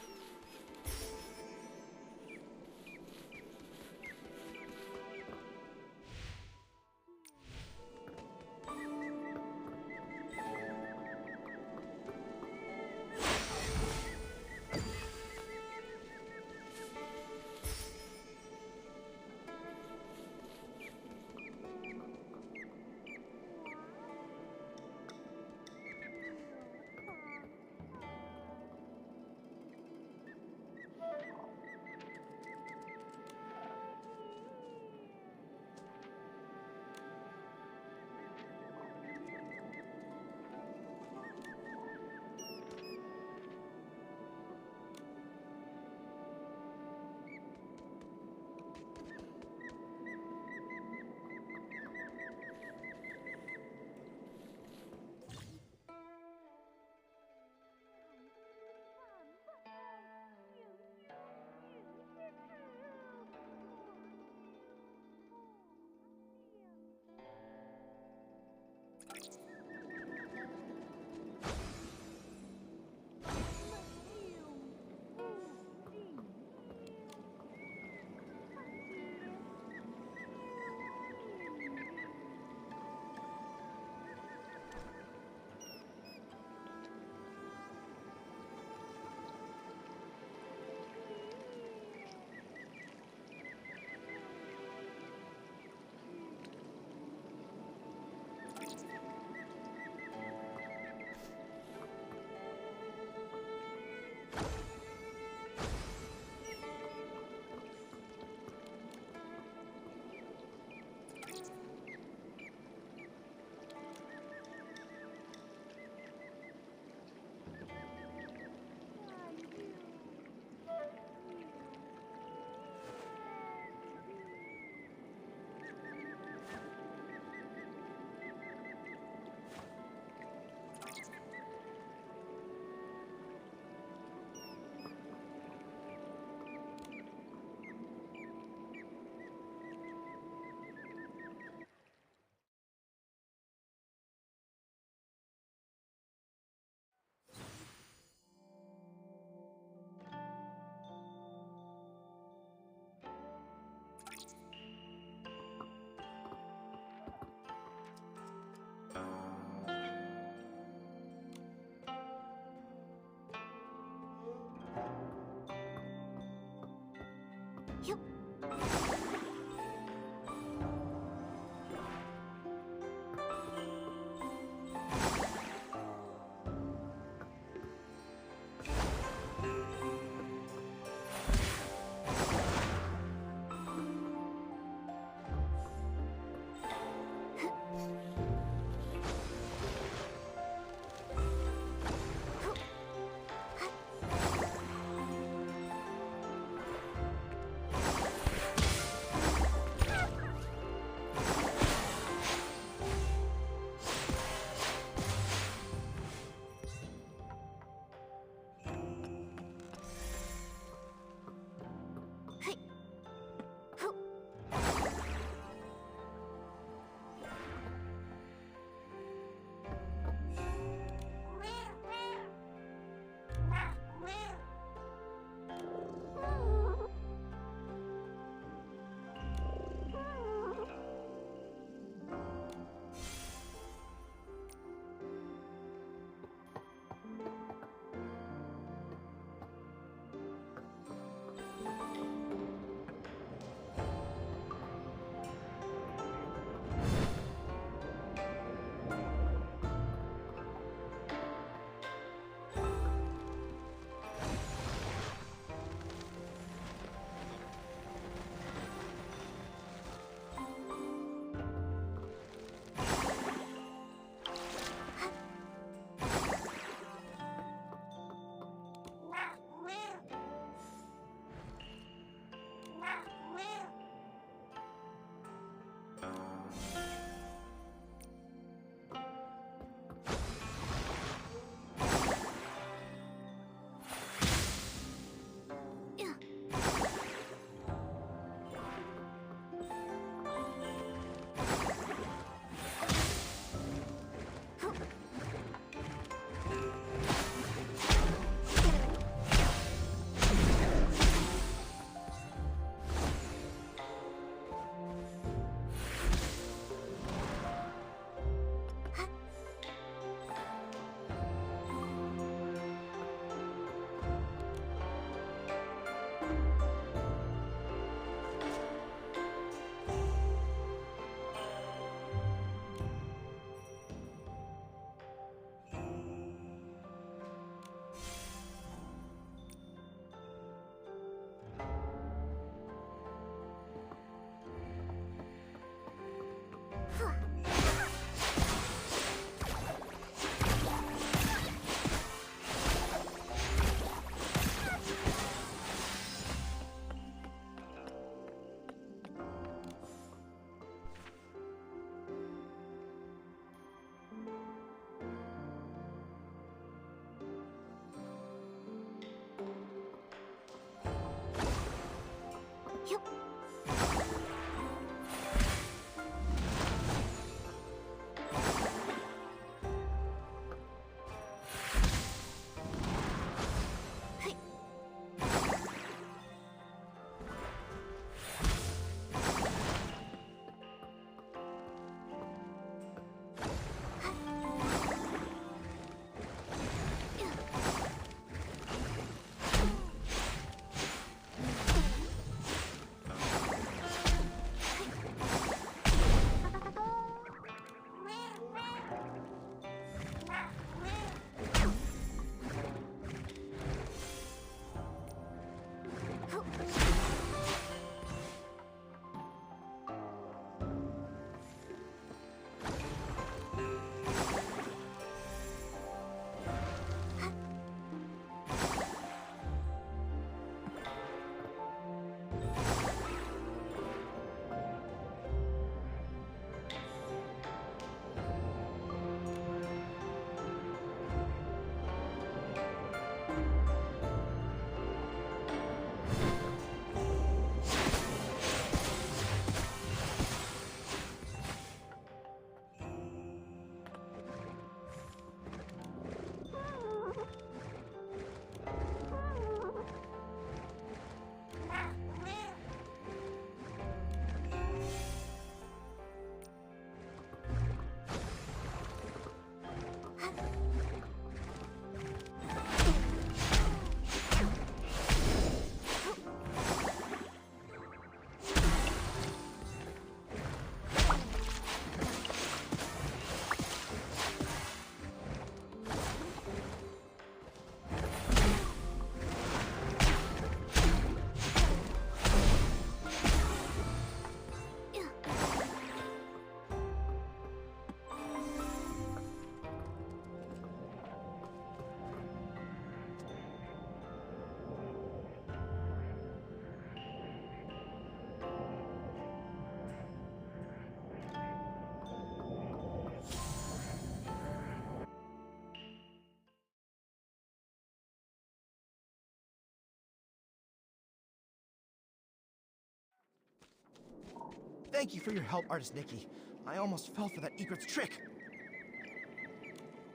Thank you for your help, Artist Nikki. I almost fell for that egret's trick.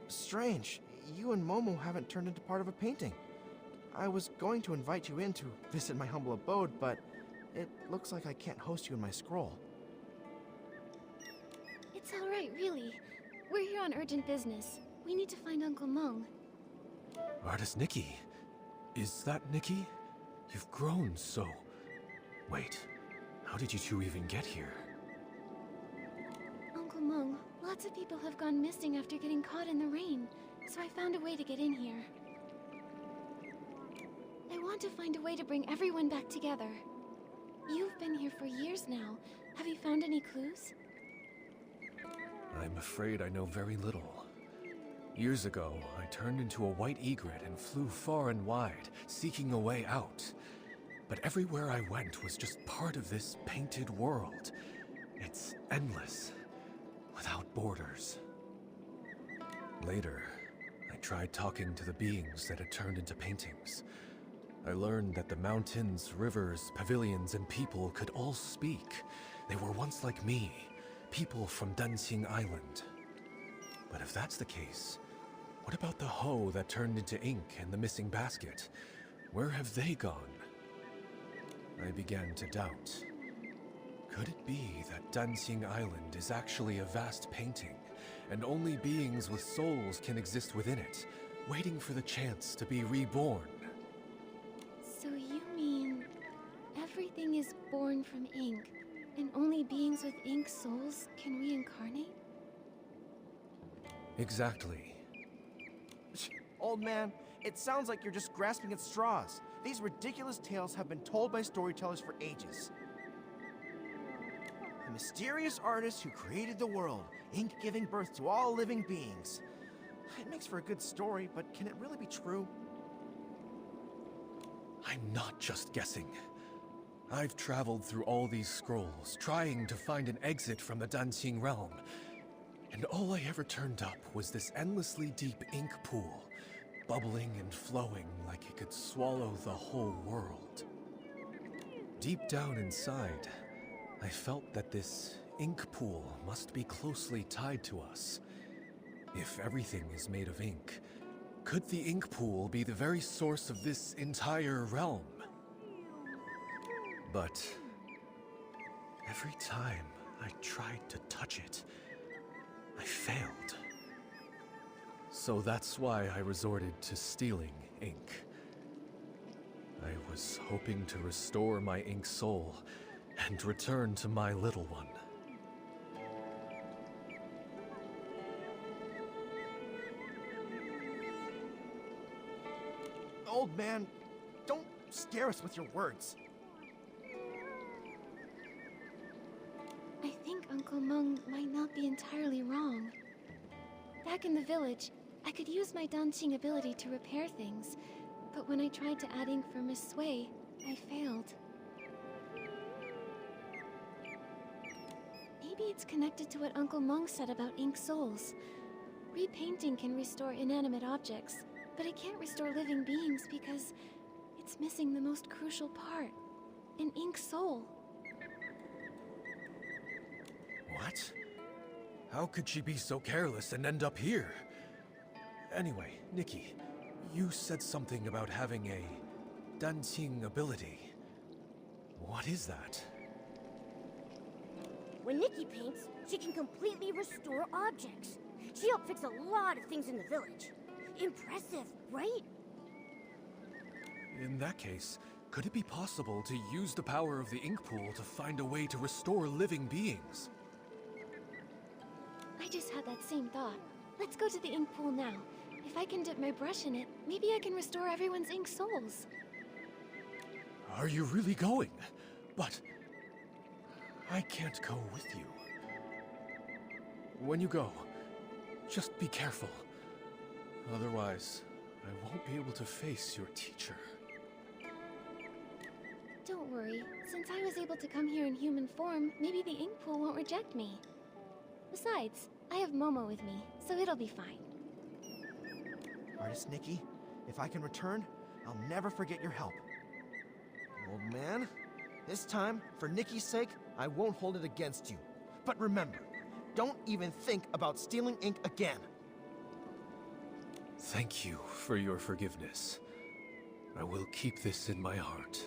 Strange. You and Momo haven't turned into part of a painting. I was going to invite you in to visit my humble abode, but it looks like I can't host you in my scroll. It's all right, really. We're here on urgent business. We need to find Uncle Mung. Artist Nikki. Is that Nikki? You've grown so... Wait, how did you two even get here? Uncle Mung, lots of people have gone missing after getting caught in the rain, so I found a way to get in here. I want to find a way to bring everyone back together. You've been here for years now. Have you found any clues? I'm afraid I know very little. Years ago, I turned into a white egret and flew far and wide, seeking a way out. But everywhere I went was just part of this painted world. It's endless, without borders. Later, I tried talking to the beings that had turned into paintings. I learned that the mountains, rivers, pavilions, and people could all speak. They were once like me, people from Danqing Island. But if that's the case, what about the hoe that turned into ink and the missing basket? Where have they gone? I began to doubt. Could it be that Danqing Island is actually a vast painting, and only beings with souls can exist within it, waiting for the chance to be reborn? So you mean everything is born from ink, and only beings with ink souls can reincarnate? Exactly. Old man, it sounds like you're just grasping at straws. These ridiculous tales have been told by storytellers for ages. The mysterious artist who created the world, ink giving birth to all living beings. It makes for a good story, but can it really be true? I'm not just guessing. I've traveled through all these scrolls, trying to find an exit from the Danqing realm. And all I ever turned up was this endlessly deep ink pool, bubbling and flowing like it could swallow the whole world. Deep down inside, I felt that this ink pool must be closely tied to us. If everything is made of ink, could the ink pool be the very source of this entire realm? But every time I tried to touch it, I failed. So that's why I resorted to stealing ink. I was hoping to restore my ink soul and return to my little one. Old man, don't scare us with your words. I think Uncle Mung might not be entirely wrong. Back in the village, I could use my Danqing ability to repair things, but when I tried to add ink for Miss Sui, I failed. Maybe it's connected to what Uncle Mung said about ink souls. Repainting can restore inanimate objects, but it can't restore living beings because it's missing the most crucial part, an ink soul. What? How could she be so careless and end up here? Anyway, Nikki, you said something about having a Danqing ability. What is that? When Nikki paints, she can completely restore objects. She helped fix a lot of things in the village. Impressive, right? In that case, could it be possible to use the power of the ink pool to find a way to restore living beings? I just had that same thought. Let's go to the ink pool now. If I can dip my brush in it, maybe I can restore everyone's ink souls. Are you really going? But I can't go with you. When you go, just be careful. Otherwise, I won't be able to face your teacher. Don't worry. Since I was able to come here in human form, maybe the ink pool won't reject me. Besides, I have Momo with me, so it'll be fine. Artist Nikki, if I can return, I'll never forget your help. Old man, this time, for Nikki's sake, I won't hold it against you. But remember, don't even think about stealing ink again. Thank you for your forgiveness. I will keep this in my heart.